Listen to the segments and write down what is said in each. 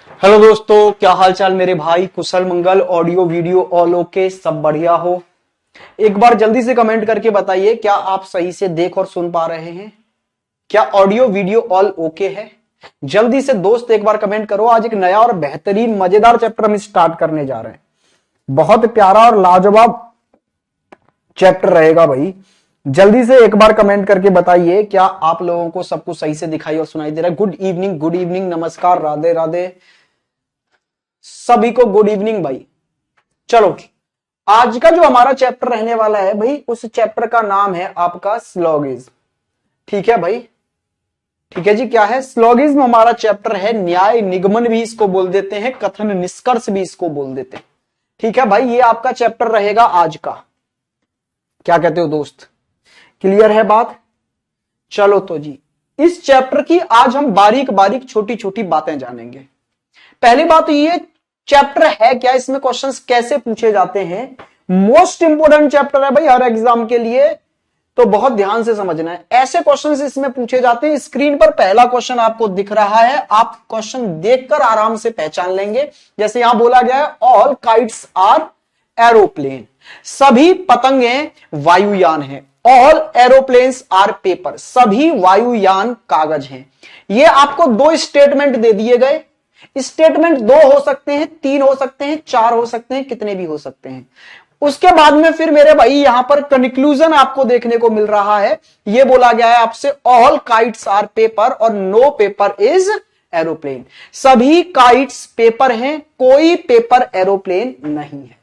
Hello दोस्तों, क्या हाल चाल मेरे भाई। कुशल मंगल, ऑडियो वीडियो ऑल ओके, सब बढ़िया हो। एक बार जल्दी से कमेंट करके बताइए, क्या आप सही से देख और सुन पा रहे हैं? क्या ऑडियो वीडियो ऑल ओके है? जल्दी से दोस्त एक बार कमेंट करो। आज एक नया और बेहतरीन मजेदार चैप्टर हम स्टार्ट करने जा रहे हैं। बहुत प्यारा और लाजवाब चैप्टर रहेगा भाई। जल्दी से एक बार कमेंट करके बताइए, क्या आप लोगों को सब कुछ सही से दिखाई और सुनाई दे रहा है? गुड इवनिंग, नमस्कार, राधे राधे, सभी को गुड इवनिंग भाई। चलो, आज का जो हमारा चैप्टर रहने वाला है भाई, उस चैप्टर का नाम है आपका स्लॉगिज्म। ठीक है भाई, ठीक है जी। क्या है? स्लॉगिज्म हमारा चैप्टर है। न्याय निगमन भी इसको बोल देते हैं, कथन निष्कर्ष भी इसको बोल देते हैं। ठीक है भाई, ये आपका चैप्टर रहेगा आज का। क्या कहते हो दोस्त? क्लियर है बात? चलो तो जी, इस चैप्टर की आज हम बारीक बारीक छोटी छोटी बातें जानेंगे। पहली बात तो ये, चैप्टर है क्या, इसमें क्वेश्चंस कैसे पूछे जाते हैं। मोस्ट इंपोर्टेंट चैप्टर है भाई हर एग्जाम के लिए, तो बहुत ध्यान से समझना है। ऐसे क्वेश्चंस इसमें पूछे जाते हैं। स्क्रीन पर पहला क्वेश्चन आपको दिख रहा है, आप क्वेश्चन देखकर आराम से पहचान लेंगे। जैसे यहां बोला गया है, ऑल काइट्स आर एरोप्लेन, सभी पतंगे वायुयान हैं। ऑल एरोप्लेन्स आर पेपर, सभी वायुयान कागज हैं। ये आपको दो स्टेटमेंट दे दिए गए। स्टेटमेंट दो हो सकते हैं, तीन हो सकते हैं, चार हो सकते हैं, कितने भी हो सकते हैं। उसके बाद में फिर मेरे भाई यहां पर कंक्लूजन आपको देखने को मिल रहा है। यह बोला गया है आपसे, ऑल काइट्स आर पेपर और नो पेपर इज एरोप्लेन, सभी काइट्स पेपर हैं, कोई पेपर एरोप्लेन नहीं है।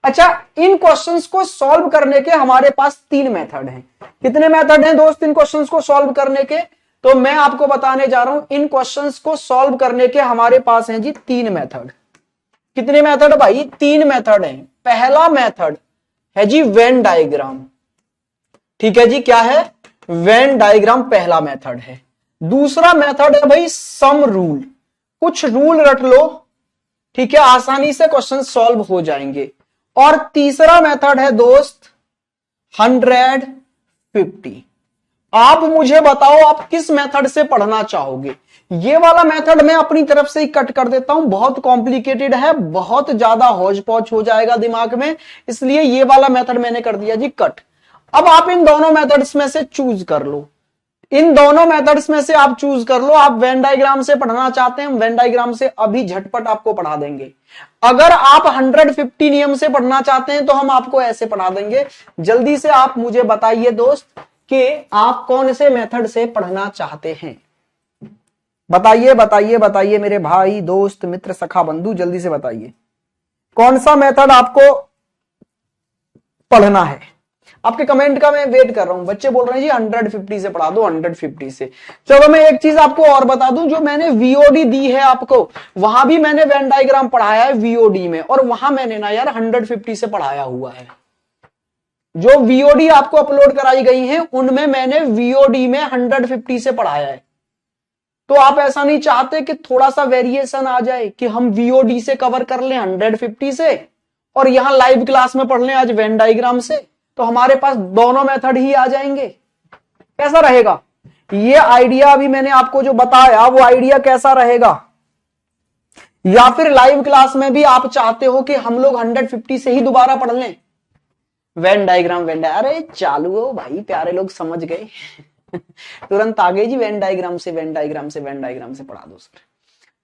अच्छा, इन क्वेश्चंस को सॉल्व करने के हमारे पास तीन मेथड हैं। कितने मेथड हैं दोस्त इन क्वेश्चंस को सॉल्व करने के? तो मैं आपको बताने जा रहा हूं, इन क्वेश्चंस को सॉल्व करने के हमारे पास हैं जी तीन मेथड। कितने मेथड भाई? तीन मेथड हैं। पहला मेथड है जी वेन डायग्राम। ठीक है जी, क्या है? वेन डायग्राम पहला मेथड है। दूसरा मेथड है भाई सम रूल, कुछ रूल रट लो, ठीक है, आसानी से क्वेश्चन सॉल्व हो जाएंगे। और तीसरा मेथड है दोस्त 150। आप मुझे बताओ, आप किस मेथड से पढ़ना चाहोगे? ये वाला मेथड मैं अपनी तरफ से ही कट कर देता हूं, बहुत कॉम्प्लिकेटेड है, बहुत ज्यादा हौज पौच हो जाएगा दिमाग में, इसलिए ये वाला मेथड मैंने कर दिया जी कट। अब आप इन दोनों मेथड्स में से चूज कर लो। इन दोनों मेथड्स में से आप चूज कर लो। आप वेन डायग्राम से पढ़ना चाहते हैं, हम वेन डायग्राम से अभी झटपट आपको पढ़ा देंगे। अगर आप 150 नियम से पढ़ना चाहते हैं तो हम आपको ऐसे पढ़ा देंगे। जल्दी से आप मुझे बताइए दोस्त कि आप कौन से मेथड से पढ़ना चाहते हैं। बताइए बताइए बताइए मेरे भाई, दोस्त, मित्र, सखा, बंधु, जल्दी से बताइए कौन सा मेथड आपको पढ़ना है। आपके कमेंट का मैं वेट कर रहा हूं। बच्चे बोल रहे हैं जी 150 से पढ़ा दो, 150 से। चलो मैं एक चीज आपको और बता दूं, जो मैंने वीओडी दी है आपको, वहां भी मैंने वेन डायग्राम पढ़ाया है वीओडी में, और वहां मैंने ना यार 150 से पढ़ाया हुआ है। जो वीओडी आपको अपलोड कराई गई है उनमें मैंने वीओडी में 150 से पढ़ाया है। तो आप ऐसा नहीं चाहते कि थोड़ा सा वेरिएशन आ जाए, कि हम वीओडी से कवर कर लें 150 से और यहां लाइव क्लास में पढ़ लें आज वेन डायग्राम से, तो हमारे पास दोनों मेथड ही आ जाएंगे। कैसा रहेगा ये आइडिया? अभी मैंने आपको जो बताया वो आइडिया कैसा रहेगा? या फिर लाइव क्लास में भी आप चाहते हो कि हम लोग 150 से ही दोबारा पढ़ लें वेन डायग्राम? अरे चालू हो भाई, प्यारे लोग समझ गए तुरंत आ गए जी, वेन डायग्राम से वेन डायग्राम से वेन डायग्राम से पढ़ा दो सर।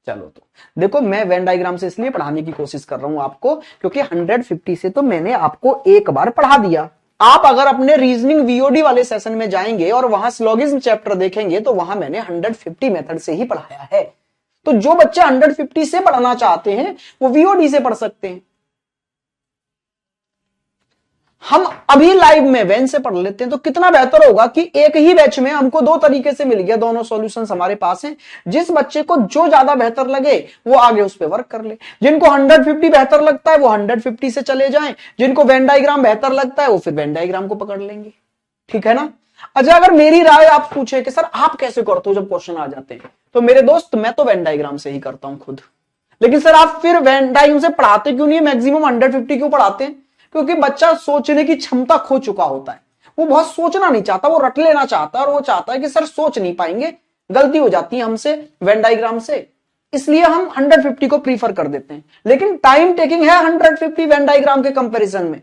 चलो तो देखो, मैं वेन डायग्राम से इसलिए पढ़ाने की कोशिश कर रहा हूं आपको, क्योंकि 150 से तो मैंने आपको एक बार पढ़ा दिया। आप अगर अपने रीजनिंग वीओडी वाले सेशन में जाएंगे और वहां स्लॉगिज्म चैप्टर देखेंगे तो वहां मैंने 150 मेथड से ही पढ़ाया है। तो जो बच्चे 150 से पढ़ना चाहते हैं वो वीओडी से पढ़ सकते हैं। हम अभी लाइव में वेन से पढ़ लेते हैं तो कितना बेहतर होगा कि एक ही बैच में हमको दो तरीके से मिल गया, दोनों सॉल्यूशंस हमारे पास हैं। जिस बच्चे को जो ज्यादा बेहतर लगे वो आगे उस पर वर्क कर ले। जिनको 150 बेहतर लगता है वो 150 से चले जाएं, जिनको वेन डायग्राम बेहतर लगता है वो फिर वेन डायग्राम को पकड़ लेंगे। ठीक है ना? अच्छा, अगर मेरी राय आप पूछे कि सर आप कैसे करते हो जब क्वेश्चन आ जाते हैं, तो मेरे दोस्त मैं तो वेन डायग्राम से ही करता हूं खुद। लेकिन सर आप फिर वेन डायग्राम से पढ़ाते क्यों नहीं, मैक्सिमम 150 क्यों पढ़ाते हैं? क्योंकि बच्चा सोचने की क्षमता खो चुका होता है। वो बहुत सोचना नहीं चाहता, वो रट लेना चाहता है, और वो चाहता है कि सर सोच नहीं पाएंगे, गलती हो जाती है हमसे वेन डायग्राम से। इसलिए हम 150 को प्रीफर कर देते हैं, लेकिन टाइम टेकिंग है 150 वेन डायग्राम के कंपैरिजन में।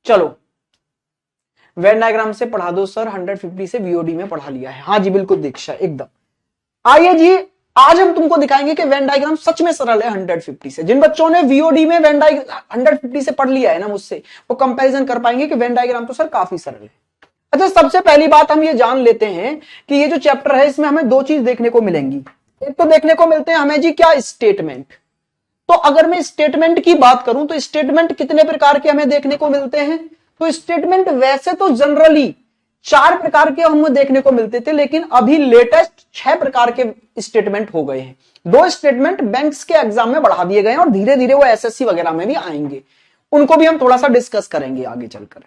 चलो वेन डायग्राम से पढ़ा दो सर, 150 से वीओडी में पढ़ा लिया है। हाँ जी बिल्कुल दीक्षा एकदम। आइए जी, आज हम तुमको दिखाएंगे कि वेन डायग्राम सच में सरल है 150 से। जिन बच्चों ने वीओडी में वेन डायग्राम 150 से पढ़ लिया है ना मुझसे, वो कंपैरिजन कर पाएंगे कि वेन डायग्राम तो सर काफी सरल है। अच्छा, सबसे पहली बात हम ये जान लेते हैं कि ये जो चैप्टर है इसमें हमें दो चीज देखने को मिलेंगी। एक तो देखने को मिलते हैं हमें जी क्या, स्टेटमेंट। तो अगर मैं स्टेटमेंट की बात करूं तो स्टेटमेंट कितने प्रकार के हमें देखने को मिलते हैं? तो स्टेटमेंट वैसे तो जनरली 4 प्रकार के हमें देखने को मिलते थे, लेकिन अभी लेटेस्ट 6 प्रकार के स्टेटमेंट हो गए हैं। 2 स्टेटमेंट बैंक्स के एग्जाम में बढ़ा दिए गए हैं और धीरे धीरे वो एसएससी वगैरह में भी आएंगे, उनको भी हम थोड़ा सा डिस्कस करेंगे आगे चलकर।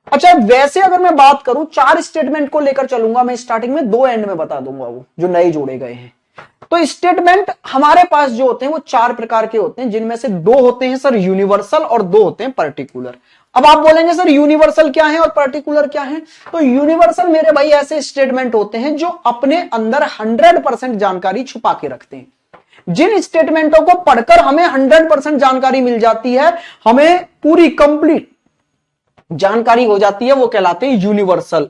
अच्छा, वैसे अगर मैं बात करूं 4 स्टेटमेंट को लेकर चलूंगा मैं, स्टार्टिंग में 2 एंड में बता दूंगा वो जो नए जोड़े गए हैं। तो स्टेटमेंट हमारे पास जो होते हैं वो 4 प्रकार के होते हैं, जिनमें से 2 होते हैं सर यूनिवर्सल और 2 होते हैं पर्टिकुलर। अब आप बोलेंगे सर यूनिवर्सल क्या है और पर्टिकुलर क्या है? तो यूनिवर्सल मेरे भाई ऐसे स्टेटमेंट होते हैं जो अपने अंदर 100% जानकारी छुपा के रखते हैं। जिन स्टेटमेंटों को पढ़कर हमें 100% जानकारी मिल जाती है, हमें पूरी कंप्लीट जानकारी हो जाती है, वो कहलाते हैं यूनिवर्सल।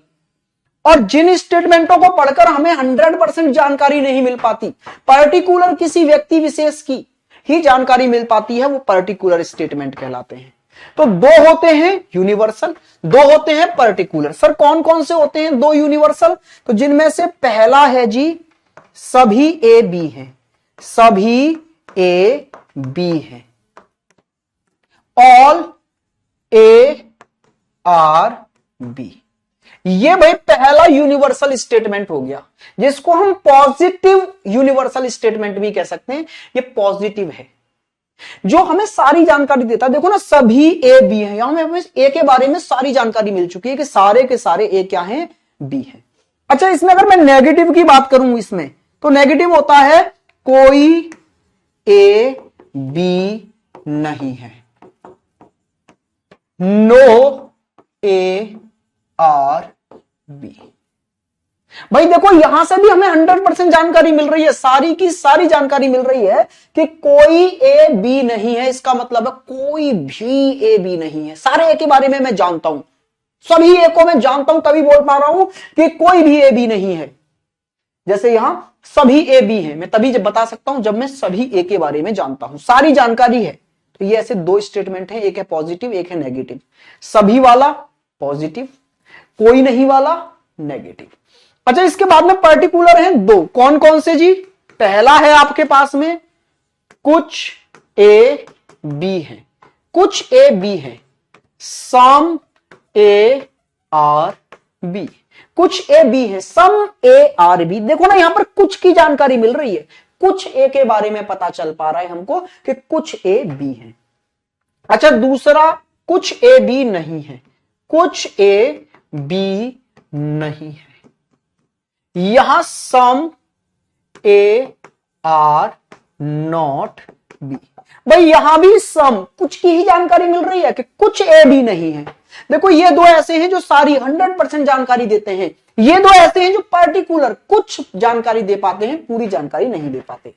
और जिन स्टेटमेंटों को पढ़कर हमें 100% जानकारी नहीं मिल पाती, पर्टिकुलर किसी व्यक्ति विशेष की ही जानकारी मिल पाती है, वो पर्टिकुलर स्टेटमेंट कहलाते हैं। तो 2 होते हैं यूनिवर्सल, 2 होते हैं पर्टिकुलर। सर कौन कौन से होते हैं 2 यूनिवर्सल? तो जिनमें से पहला है जी सभी ए बी हैं, सभी ए बी हैं, ऑल ए आर बी। ये भाई पहला यूनिवर्सल स्टेटमेंट हो गया, जिसको हम पॉजिटिव यूनिवर्सल स्टेटमेंट भी कह सकते हैं। ये पॉजिटिव है, जो हमें सारी जानकारी देता है। देखो ना, सभी ए बी है, यहां में हमें ए के बारे में सारी जानकारी मिल चुकी है कि सारे के सारे ए क्या हैं, बी है। अच्छा, इसमें अगर मैं नेगेटिव की बात करूं इसमें, तो नेगेटिव होता है कोई ए बी नहीं है, नो ए आर बी। भाई देखो, यहां से भी हमें 100% जानकारी मिल रही है, सारी की सारी जानकारी मिल रही है कि कोई ए बी नहीं है। इसका मतलब है कोई भी ए बी नहीं है। सारे ए के बारे में मैं जानता हूं, सभी ए को मैं जानता हूं, तभी बोल पा रहा हूं कि कोई भी ए बी नहीं है। जैसे यहां सभी ए बी है, मैं तभी जब बता सकता हूं जब मैं सभी ए के बारे में जानता हूं, सारी जानकारी है। तो ये ऐसे 2 स्टेटमेंट है, एक है पॉजिटिव एक है नेगेटिव। सभी वाला पॉजिटिव, कोई नहीं वाला नेगेटिव। अच्छा, इसके बाद में पर्टिकुलर हैं 2। कौन कौन से जी? पहला है आपके पास में कुछ ए बी है, कुछ ए बी है, सम ए आर बी। कुछ ए बी है, सम ए आर बी। देखो ना, यहां पर कुछ की जानकारी मिल रही है, कुछ ए के बारे में पता चल पा रहा है हमको कि कुछ ए बी है। अच्छा, दूसरा कुछ ए बी नहीं है, कुछ ए बी नहीं है। यहां सम ए आर नॉट बी। भाई यहां भी सम, कुछ की ही जानकारी मिल रही है कि कुछ ए बी नहीं है। देखो, ये 2 ऐसे हैं जो सारी 100% जानकारी देते हैं, ये 2 ऐसे हैं जो पर्टिकुलर कुछ जानकारी दे पाते हैं, पूरी जानकारी नहीं दे पाते।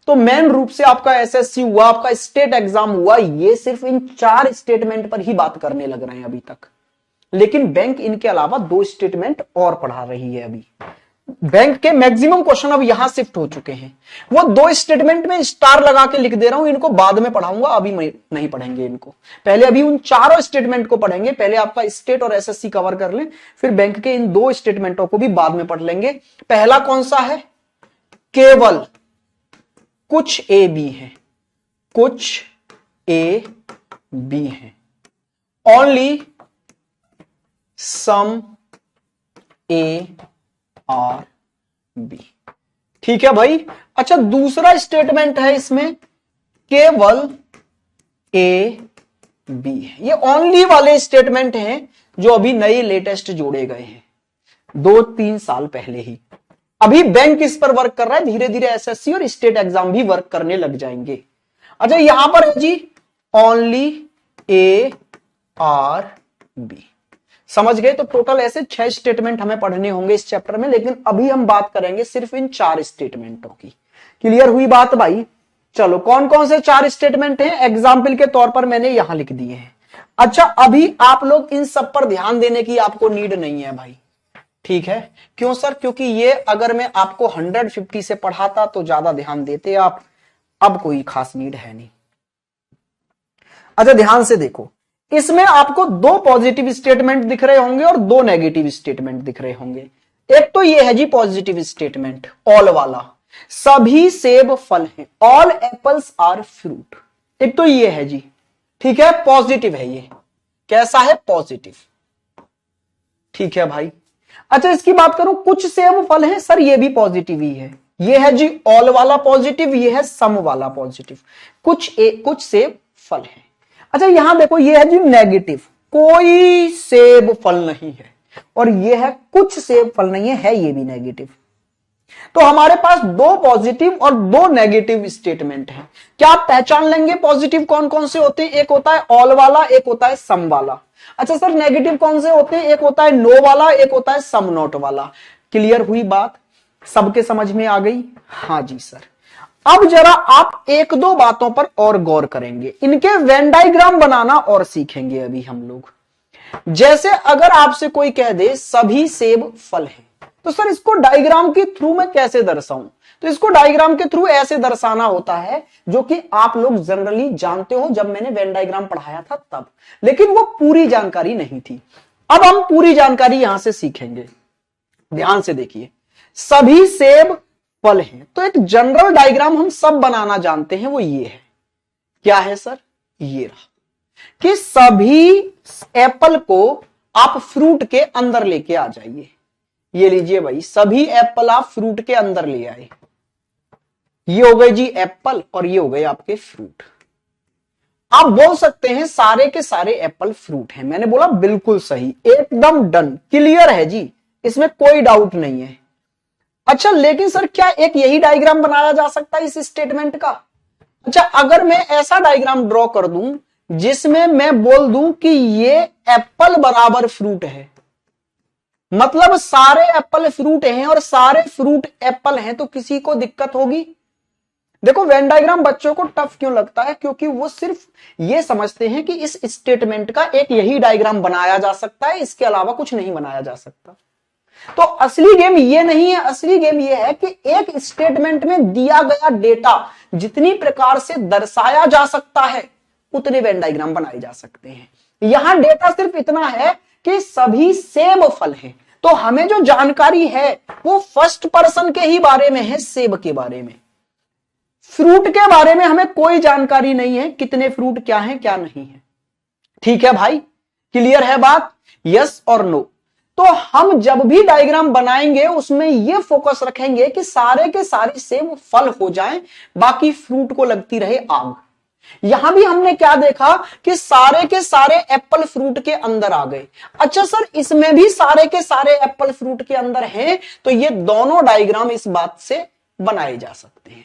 तो मेन रूप से आपका एसएससी हुआ, आपका स्टेट एग्जाम हुआ, ये सिर्फ इन 4 स्टेटमेंट पर ही बात करने लग रहे हैं अभी तक। लेकिन बैंक इनके अलावा 2 स्टेटमेंट और पढ़ा रही है। अभी बैंक के मैक्सिमम क्वेश्चन अब यहां शिफ्ट हो चुके हैं। वो 2 स्टेटमेंट में स्टार लगा के लिख दे रहा हूं, इनको बाद में पढ़ाऊंगा, अभी नहीं पढ़ेंगे इनको। पहले अभी उन 4 स्टेटमेंट को पढ़ेंगे। पहले आपका स्टेट और एसएससी कवर कर लें, फिर बैंक के इन 2 स्टेटमेंटों को भी बाद में पढ़ लेंगे। पहला कौन सा है? केवल कुछ ए बी है, कुछ ए बी है, only some A are B. ठीक है भाई। अच्छा, दूसरा स्टेटमेंट है इसमें केवल ए बी है। ये ओनली वाले स्टेटमेंट हैं जो अभी नए लेटेस्ट जोड़े गए हैं 2-3 साल पहले ही। अभी बैंक इस पर वर्क कर रहा है, धीरे धीरे एसएससी और स्टेट एग्जाम भी वर्क करने लग जाएंगे। अच्छा, यहां पर है जी ओनली ए आर बी। समझ गए? तो टोटल ऐसे 6 स्टेटमेंट हमें पढ़ने होंगे इस चैप्टर में, लेकिन अभी हम बात करेंगे सिर्फ इन 4 स्टेटमेंटों की। क्लियर हुई बात भाई? चलो कौन कौन से 4 स्टेटमेंट हैं एग्जाम्पल के तौर पर मैंने यहां लिख दिए हैं। अच्छा अभी आप लोग इन सब पर ध्यान देने की आपको नीड नहीं है भाई, ठीक है? क्यों सर? क्योंकि ये अगर मैं आपको 150 से पढ़ाता तो ज्यादा ध्यान देते आप, अब कोई खास नीड है नहीं। अच्छा ध्यान से देखो, इसमें आपको 2 पॉजिटिव स्टेटमेंट दिख रहे होंगे और 2 नेगेटिव स्टेटमेंट दिख रहे होंगे। एक तो ये है जी पॉजिटिव स्टेटमेंट ऑल वाला, सभी सेब फल हैं, ऑल एप्पल्स आर फ्रूट। एक तो ये है जी, ठीक है, पॉजिटिव है ये। कैसा है? पॉजिटिव, ठीक है भाई। अच्छा इसकी बात करूं, कुछ सेब फल हैं, सर ये भी पॉजिटिव ही है। ये है जी ऑल वाला पॉजिटिव, ये है सम वाला पॉजिटिव। कुछ सेब फल हैं। अच्छा यहां देखो, ये है जी नेगेटिव, कोई सेब फल नहीं है, और ये है कुछ सेब फल नहीं है ये भी नेगेटिव। तो हमारे पास 2 पॉजिटिव और 2 नेगेटिव स्टेटमेंट हैं। क्या आप पहचान लेंगे पॉजिटिव कौन कौन से होते हैं? एक होता है ऑल वाला, एक होता है सम वाला। अच्छा सर नेगेटिव कौन से होते हैं? एक होता है नो वाला, एक होता है सम नॉट वाला। क्लियर हुई बात? सबके समझ में आ गई? हाँ जी सर। अब जरा आप 1-2 बातों पर और गौर करेंगे, इनके वेन डायग्राम बनाना और सीखेंगे अभी हम लोग। जैसे अगर आपसे कोई कह दे सभी सेब फल हैं, तो सर इसको डायग्राम के थ्रू मैं कैसे दर्शाऊं? तो इसको डायग्राम के थ्रू ऐसे दर्शाना होता है, जो कि आप लोग जनरली जानते हो, जब मैंने वेन डायग्राम पढ़ाया था तब, लेकिन वो पूरी जानकारी नहीं थी। अब हम पूरी जानकारी यहां से सीखेंगे। ध्यान से देखिए, सभी सेब फल हैं, तो एक जनरल डायग्राम हम सब बनाना जानते हैं, वो ये है। क्या है सर? ये रहा कि सभी एप्पल को आप फ्रूट के अंदर लेके आ जाइए। ये लीजिए भाई, सभी एप्पल आप फ्रूट के अंदर ले आए। ये हो गए जी एप्पल और ये हो गए आपके फ्रूट। आप बोल सकते हैं सारे के सारे एप्पल फ्रूट हैं। मैंने बोला बिल्कुल सही, एकदम डन, क्लियर है जी, इसमें कोई डाउट नहीं है। अच्छा लेकिन सर क्या एक यही डायग्राम बनाया जा सकता है इस स्टेटमेंट का? अच्छा अगर मैं ऐसा डायग्राम ड्रॉ कर दूं जिसमें मैं बोल दूं कि ये एप्पल बराबर फ्रूट है, मतलब सारे एप्पल फ्रूट हैं और सारे फ्रूट एप्पल हैं, तो किसी को दिक्कत होगी? देखो वेन डायग्राम बच्चों को टफ क्यों लगता है? क्योंकि वो सिर्फ ये समझते हैं कि इस स्टेटमेंट का एक यही डायग्राम बनाया जा सकता है, इसके अलावा कुछ नहीं बनाया जा सकता। तो असली गेम ये नहीं है, असली गेम ये है कि एक स्टेटमेंट में दिया गया डेटा जितनी प्रकार से दर्शाया जा सकता है उतने वेन डायग्राम बनाए जा सकते हैं। यहां डेटा सिर्फ इतना है कि सभी सेब फल हैं, तो हमें जो जानकारी है वो फर्स्ट पर्सन के ही बारे में है, सेब के बारे में। फ्रूट के बारे में हमें कोई जानकारी नहीं है, कितने फ्रूट क्या है क्या नहीं है। ठीक है भाई, क्लियर है बात? यस और नो? तो हम जब भी डायग्राम बनाएंगे उसमें यह फोकस रखेंगे कि सारे के सारे सेब फल हो जाएं, बाकी फ्रूट को लगती रहे आग। यहां भी हमने क्या देखा कि सारे के सारे एप्पल फ्रूट के अंदर आ गए। अच्छा सर इसमें भी सारे के सारे एप्पल फ्रूट के अंदर हैं, तो ये दोनों डायग्राम इस बात से बनाए जा सकते हैं।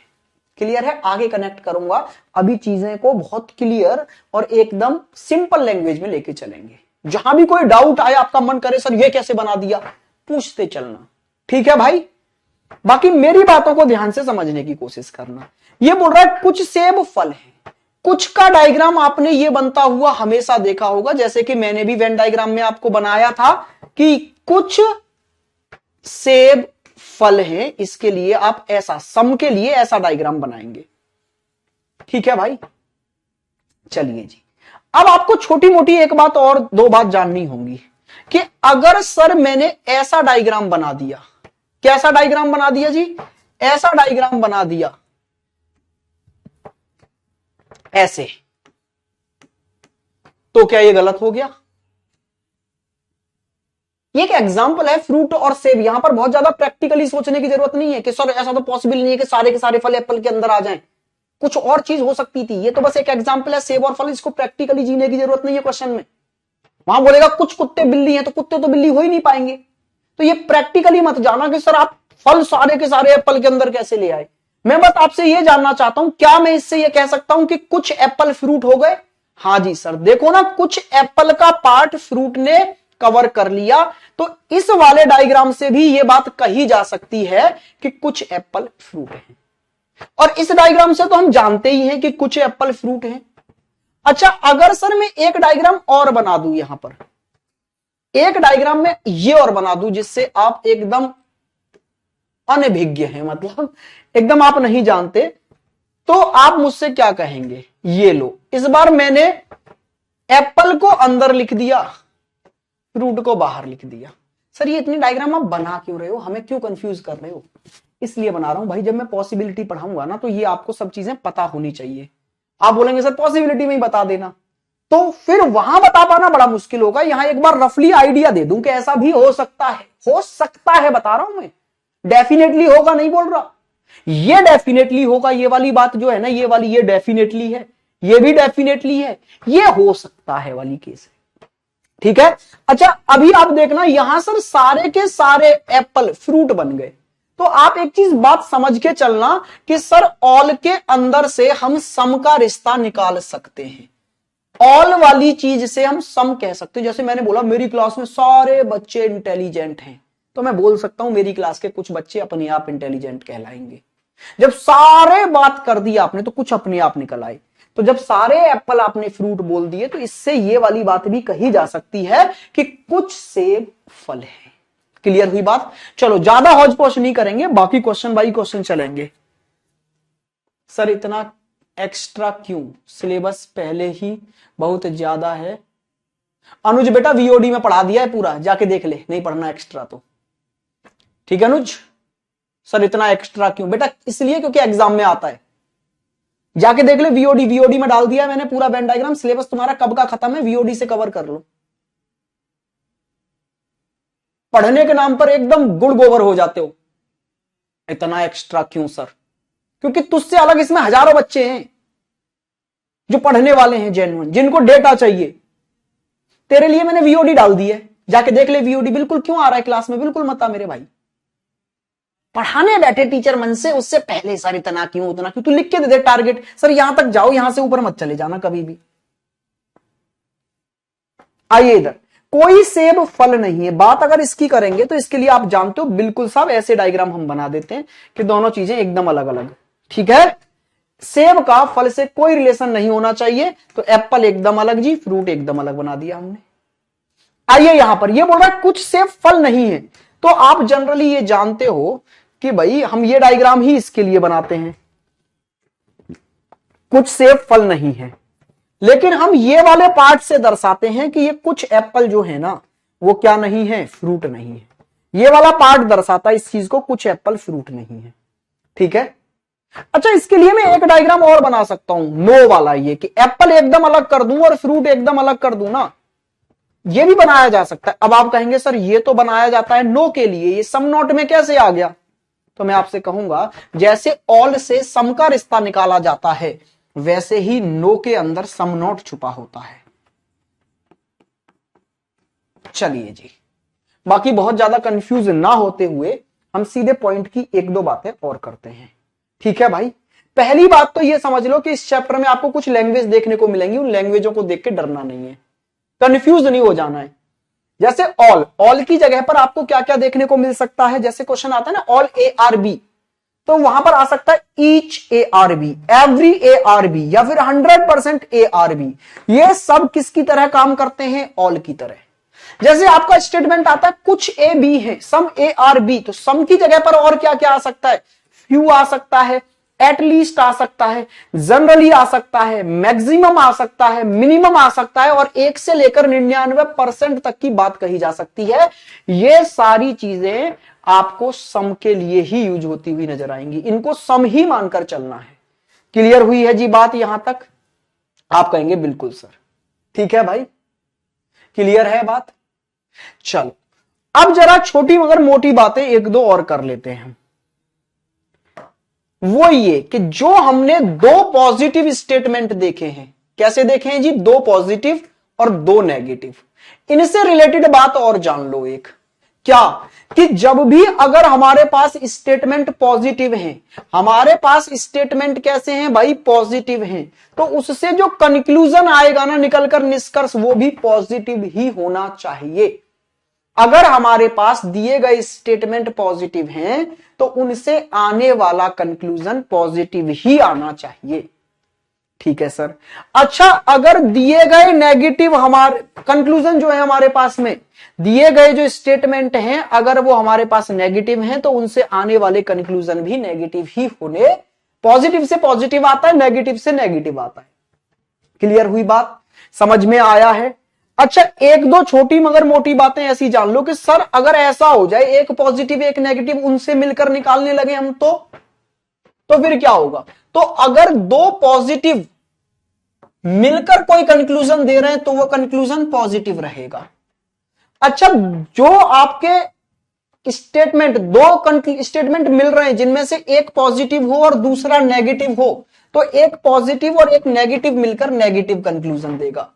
क्लियर है? आगे कनेक्ट करूंगा, अभी चीजें को बहुत क्लियर और एकदम सिंपल लैंग्वेज में लेके चलेंगे। जहां भी कोई डाउट आए, आपका मन करे सर ये कैसे बना दिया, पूछते चलना। ठीक है भाई? बाकी मेरी बातों को ध्यान से समझने की कोशिश करना। ये बोल रहा है कुछ सेब फल हैं, कुछ का डायग्राम आपने ये बनता हुआ हमेशा देखा होगा, जैसे कि मैंने भी वेन डायग्राम में आपको बनाया था कि कुछ सेब फल हैं, इसके लिए आप ऐसा, सम के लिए ऐसा डायग्राम बनाएंगे। ठीक है भाई? चलिए जी, अब आपको छोटी मोटी एक बात और 2 बात जाननी होंगी कि अगर सर मैंने ऐसा डायग्राम बना दिया, कैसा डायग्राम बना दिया जी? ऐसा डायग्राम बना दिया ऐसे, तो क्या ये गलत हो गया? ये एक एग्जांपल है फ्रूट और सेब, यहां पर बहुत ज्यादा प्रैक्टिकली सोचने की जरूरत नहीं है कि सर ऐसा तो पॉसिबल नहीं है कि सारे के सारे फल एप्पल के अंदर आ जाएं, कुछ और चीज हो सकती थी। ये तो बस एक एग्जांपल है सेब और फल, इसको प्रैक्टिकली जीने की जरूरत नहीं है क्वेश्चन में। वहां बोलेगा कुछ कुत्ते बिल्ली हैं, तो कुत्ते तो बिल्ली हो ही नहीं पाएंगे। तो ये प्रैक्टिकली मत जाना कि सर आप फल सारे के सारे एप्पल के अंदर कैसे ले आए। मैं बस आपसे ये जानना चाहता हूं, क्या मैं इससे ये कह सकता हूं कि कुछ एप्पल फ्रूट हो गए? हाँ जी सर, देखो ना, कुछ एप्पल का पार्ट फ्रूट ने कवर कर लिया, तो इस वाले डायग्राम से भी यह बात कही जा सकती है कि कुछ एप्पल फ्रूट हैं। और इस डायग्राम से तो हम जानते ही हैं कि कुछ एप्पल फ्रूट हैं। अच्छा, अगर सर मैं एक डायग्राम और बना दूं, यहां पर एक डायग्राम में ये और बना दूं जिससे आप एकदम अनभिज्ञ हैं, मतलब एकदम आप नहीं जानते, तो आप मुझसे क्या कहेंगे? ये लो, इस बार मैंने एप्पल को अंदर लिख दिया, फ्रूट को बाहर लिख दिया। सर ये इतनी डायग्राम आप बना क्यों रहे हो, हमें क्यों कंफ्यूज कर रहे हो? इसलिए बना रहा हूं भाई, जब मैं पॉसिबिलिटी पढ़ाऊंगा ना तो ये आपको सब चीजें पता होनी चाहिए। आप बोलेंगे सर पॉसिबिलिटी में ही बता देना, तो फिर वहां बता पाना बड़ा मुश्किल होगा। यहां एक बार रफली आइडिया दे दूं कि ऐसा भी हो सकता है, हो सकता है बता रहा हूं मैं, डेफिनेटली होगा नहीं बोल रहा। ये डेफिनेटली होगा, ये वाली बात जो है ना, ये वाली ये डेफिनेटली है, ये भी डेफिनेटली है, ये हो सकता है वाली केस है। ठीक है। अच्छा अभी आप देखना, यहां सर सारे के सारे एप्पल फ्रूट बन गए, तो आप एक चीज बात समझ के चलना कि सर ऑल के अंदर से हम सम का रिश्ता निकाल सकते हैं। ऑल वाली चीज से हम सम कह सकते हैं। जैसे मैंने बोला मेरी क्लास में सारे बच्चे इंटेलिजेंट हैं, तो मैं बोल सकता हूं मेरी क्लास के कुछ बच्चे अपने आप इंटेलिजेंट कहलाएंगे। जब सारे बात कर दी आपने तो कुछ अपने आप निकल आए। तो जब सारे एप्पल आपने फ्रूट बोल दिए तो इससे ये वाली बात भी कही जा सकती है कि कुछ सेब फल है। क्लियर हुई बात? चलो ज्यादा हौज पौच नहीं करेंगे, बाकी क्वेश्चन बाई क्वेश्चन चलेंगे। सर इतना एक्स्ट्रा क्यों, सिलेबस पहले ही बहुत ज्यादा है। अनुज बेटा वीओडी में पढ़ा दिया है पूरा, जाके देख ले, नहीं पढ़ना एक्स्ट्रा तो। ठीक है अनुज? सर इतना एक्स्ट्रा क्यों बेटा? इसलिए क्योंकि एग्जाम में आता है, जाके देख ले वीओडी, वीओडी में डाल दिया है मैंने पूरा वेन डायग्राम। सिलेबस तुम्हारा कब का खत्म है, वीओडी से कवर कर लो। पढ़ने के नाम पर एकदम गुड़ गोबर हो जाते हो। इतना एक्स्ट्रा क्यों सर? क्योंकि तुझसे अलग इसमें हजारों बच्चे हैं जो पढ़ने वाले हैं, जेन्युइन, जिनको डेटा चाहिए। तेरे लिए मैंने वीओडी डाल दी है, जाके देख ले वीओडी। बिल्कुल क्यों आ रहा है क्लास में, बिल्कुल मत आ मेरे भाई। पढ़ाने बैठे टीचर मन से, उससे पहले सर इतना क्यों उतना क्यों, तू लिख के दे दे टारगेट, सर यहां तक जाओ, यहां से ऊपर मत चले जाना कभी भी। आइए इधर, कोई सेब फल नहीं है। बात अगर इसकी करेंगे तो इसके लिए आप जानते हो बिल्कुल साहब, ऐसे डायग्राम हम बना देते हैं कि दोनों चीजें एकदम अलग अलग। ठीक है, सेब का फल से कोई रिलेशन नहीं होना चाहिए, तो एप्पल एकदम अलग जी, फ्रूट एकदम अलग बना दिया हमने। आइए यहां पर ये बोल रहा है कुछ सेब फल नहीं है, तो आप जनरली ये जानते हो कि भाई हम ये डायग्राम ही इसके लिए बनाते हैं, कुछ सेब फल नहीं है। लेकिन हम ये वाले पार्ट से दर्शाते हैं कि ये कुछ एप्पल जो है ना वो क्या नहीं है, फ्रूट नहीं है। ये वाला पार्ट दर्शाता है इस चीज को, कुछ एप्पल फ्रूट नहीं है। ठीक है। अच्छा इसके लिए मैं एक डायग्राम और बना सकता हूं, नो वाला, ये कि एप्पल एकदम अलग कर दूं और फ्रूट एकदम अलग कर दूं ना, ये भी बनाया जा सकता है। अब आप कहेंगे सर ये तो बनाया जाता है नो के लिए, ये सम नॉट में कैसे आ गया? तो मैं आपसे कहूंगा जैसे ऑल से सम का रिश्ता निकाला जाता है, वैसे ही नो के अंदर सम नॉट छुपा होता है। चलिए जी, बाकी बहुत ज्यादा कंफ्यूज ना होते हुए हम सीधे पॉइंट की एक दो बातें और करते हैं। ठीक है भाई, पहली बात तो ये समझ लो कि इस चैप्टर में आपको कुछ लैंग्वेज देखने को मिलेंगी, उन लैंग्वेजों को देख के डरना नहीं है, कंफ्यूज नहीं हो जाना है। जैसे ऑल, ऑल की जगह पर आपको क्या क्या देखने को मिल सकता है? जैसे क्वेश्चन आता है ना ऑल ए आर बी, तो वहां पर आ सकता है each A are B, every A are B, या फिर 100% ए आर बी। ये सब किसकी तरह काम करते हैं? ऑल की तरह। जैसे आपका स्टेटमेंट आता है कुछ ए बी है, सम ए आर बी, तो सम की जगह पर और क्या क्या आ सकता है? फ्यू आ सकता है, एटलीस्ट आ सकता है, जनरली आ सकता है, मैक्सिमम आ सकता है, मिनिमम आ सकता है, और 1 से लेकर 99% तक की बात कही जा सकती है। ये सारी चीजें आपको सम के लिए ही यूज होती हुई नजर आएंगी, इनको सम ही मानकर चलना है। क्लियर हुई है जी बात यहां तक? आप कहेंगे बिल्कुल सर। ठीक है भाई, क्लियर है बात? चलो अब जरा छोटी मगर मोटी बातें एक दो और कर लेते हैं। वो ये कि जो हमने दो पॉजिटिव स्टेटमेंट देखे हैं, कैसे देखे हैं जी? दो पॉजिटिव और दो नेगेटिव। इनसे रिलेटेड बात और जान लो एक, क्या कि जब भी अगर हमारे पास स्टेटमेंट पॉजिटिव है, हमारे पास स्टेटमेंट कैसे हैं भाई? पॉजिटिव हैं, तो उससे जो कंक्लूजन आएगा ना निकलकर, निष्कर्ष, वो भी पॉजिटिव ही होना चाहिए। अगर हमारे पास दिए गए स्टेटमेंट पॉजिटिव हैं तो उनसे आने वाला कंक्लूजन पॉजिटिव ही आना चाहिए। ठीक है सर। अच्छा, अगर दिए गए नेगेटिव हमारे कंक्लूजन जो है हमारे पास में दिए गए जो स्टेटमेंट हैं अगर वो हमारे पास नेगेटिव हैं तो उनसे आने वाले कंक्लूजन भी नेगेटिव ही होने, पॉजिटिव से पॉजिटिव आता है, नेगेटिव से नेगेटिव आता है। क्लियर हुई बात? समझ में आया है? अच्छा, एक दो छोटी मगर मोटी बातें ऐसी जान लो कि सर अगर ऐसा हो जाए एक पॉजिटिव एक नेगेटिव उनसे मिलकर निकालने लगे हम तो फिर क्या होगा? तो अगर दो पॉजिटिव मिलकर कोई कंक्लूजन दे रहे हैं तो वो कंक्लूजन पॉजिटिव रहेगा। अच्छा, जो आपके स्टेटमेंट दो स्टेटमेंट मिल रहे हैं जिनमें से एक पॉजिटिव हो और दूसरा नेगेटिव हो तो एक पॉजिटिव और एक नेगेटिव मिलकर नेगेटिव कंक्लूजन देगा।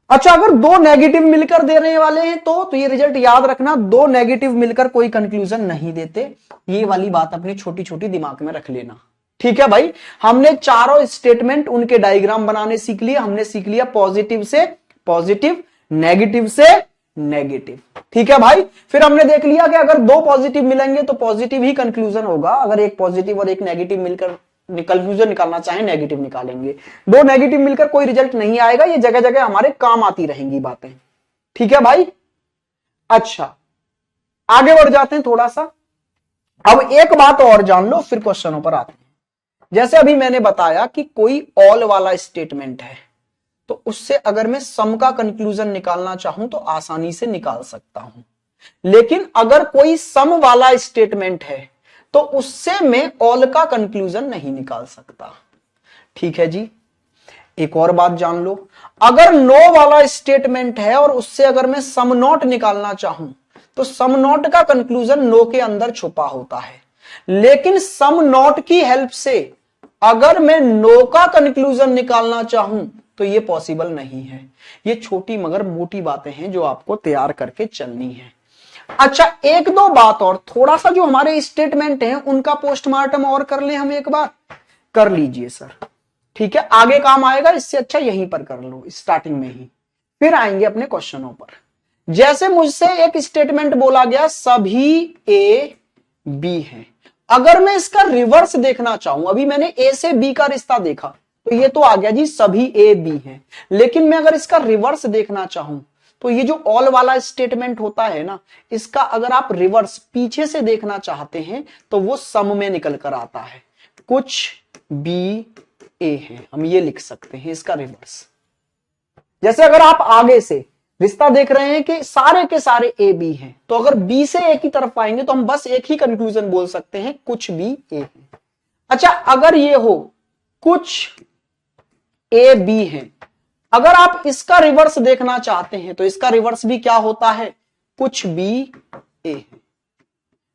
अच्छा, अगर दो नेगेटिव मिलकर देने वाले हैं तो ये रिजल्ट याद रखना, दो नेगेटिव मिलकर कोई कंक्लूजन नहीं देते। ये वाली बात अपनी छोटी छोटी दिमाग में रख लेना। ठीक है भाई, हमने चारों स्टेटमेंट उनके डायग्राम बनाने सीख लिए। हमने सीख लिया पॉजिटिव से पॉजिटिव, नेगेटिव से नेगेटिव। ठीक है भाई, फिर हमने देख लिया कि अगर दो पॉजिटिव मिलेंगे तो पॉजिटिव ही कंक्लूजन होगा। अगर एक पॉजिटिव और एक नेगेटिव मिलकर कंक्लूजन निकालना चाहे नेगेटिव निकालेंगे। दो नेगेटिव मिलकर कोई रिजल्ट नहीं आएगा। ये जगह जगह हमारे काम आती रहेंगी बातें। ठीक है भाई। अच्छा, आगे बढ़ जाते हैं थोड़ा सा। अब एक बात और जान लो फिर क्वेश्चनों पर आते हैं। जैसे अभी मैंने बताया कि कोई ऑल वाला स्टेटमेंट है तो उससे अगर मैं सम का कंक्लूजन निकालना चाहूं तो आसानी से निकाल सकता हूं, लेकिन अगर कोई सम वाला स्टेटमेंट है तो उससे मैं ऑल का कंक्लूजन नहीं निकाल सकता। ठीक है जी। एक और बात जान लो, अगर नो वाला स्टेटमेंट है और उससे अगर मैं सम नॉट निकालना चाहूं तो सम नॉट का कंक्लूजन नो के अंदर छुपा होता है, लेकिन सम नॉट की हेल्प से अगर मैं नो का कंक्लूजन निकालना चाहूं तो यह पॉसिबल नहीं है। ये छोटी मगर मोटी बातें हैं जो आपको तैयार करके चलनी है। अच्छा, एक दो बात और, थोड़ा सा जो हमारे स्टेटमेंट हैं उनका पोस्टमार्टम और कर ले हम एक बार। कर लीजिए सर। ठीक है, आगे काम आएगा, इससे अच्छा यहीं पर कर लो स्टार्टिंग में ही, फिर आएंगे अपने क्वेश्चनों पर। जैसे मुझसे एक स्टेटमेंट बोला गया सभी ए बी हैं। अगर मैं इसका रिवर्स देखना चाहूं, अभी मैंने ए से बी का रिश्ता देखा तो ये तो आ गया जी सभी ए बी हैं, लेकिन मैं अगर इसका रिवर्स देखना चाहूं तो ये जो ऑल वाला स्टेटमेंट होता है ना, इसका अगर आप रिवर्स पीछे से देखना चाहते हैं तो वो सम में निकल कर आता है। कुछ बी ए है, हम ये लिख सकते हैं इसका रिवर्स। जैसे अगर आप आगे से रिश्ता देख रहे हैं कि सारे के सारे ए बी हैं, तो अगर बी से ए की तरफ आएंगे तो हम बस एक ही कंक्लूजन बोल सकते हैं, कुछ बी ए है। अच्छा, अगर ये हो कुछ ए बी है, अगर आप इसका रिवर्स देखना चाहते हैं तो इसका रिवर्स भी क्या होता है, कुछ बी ए है।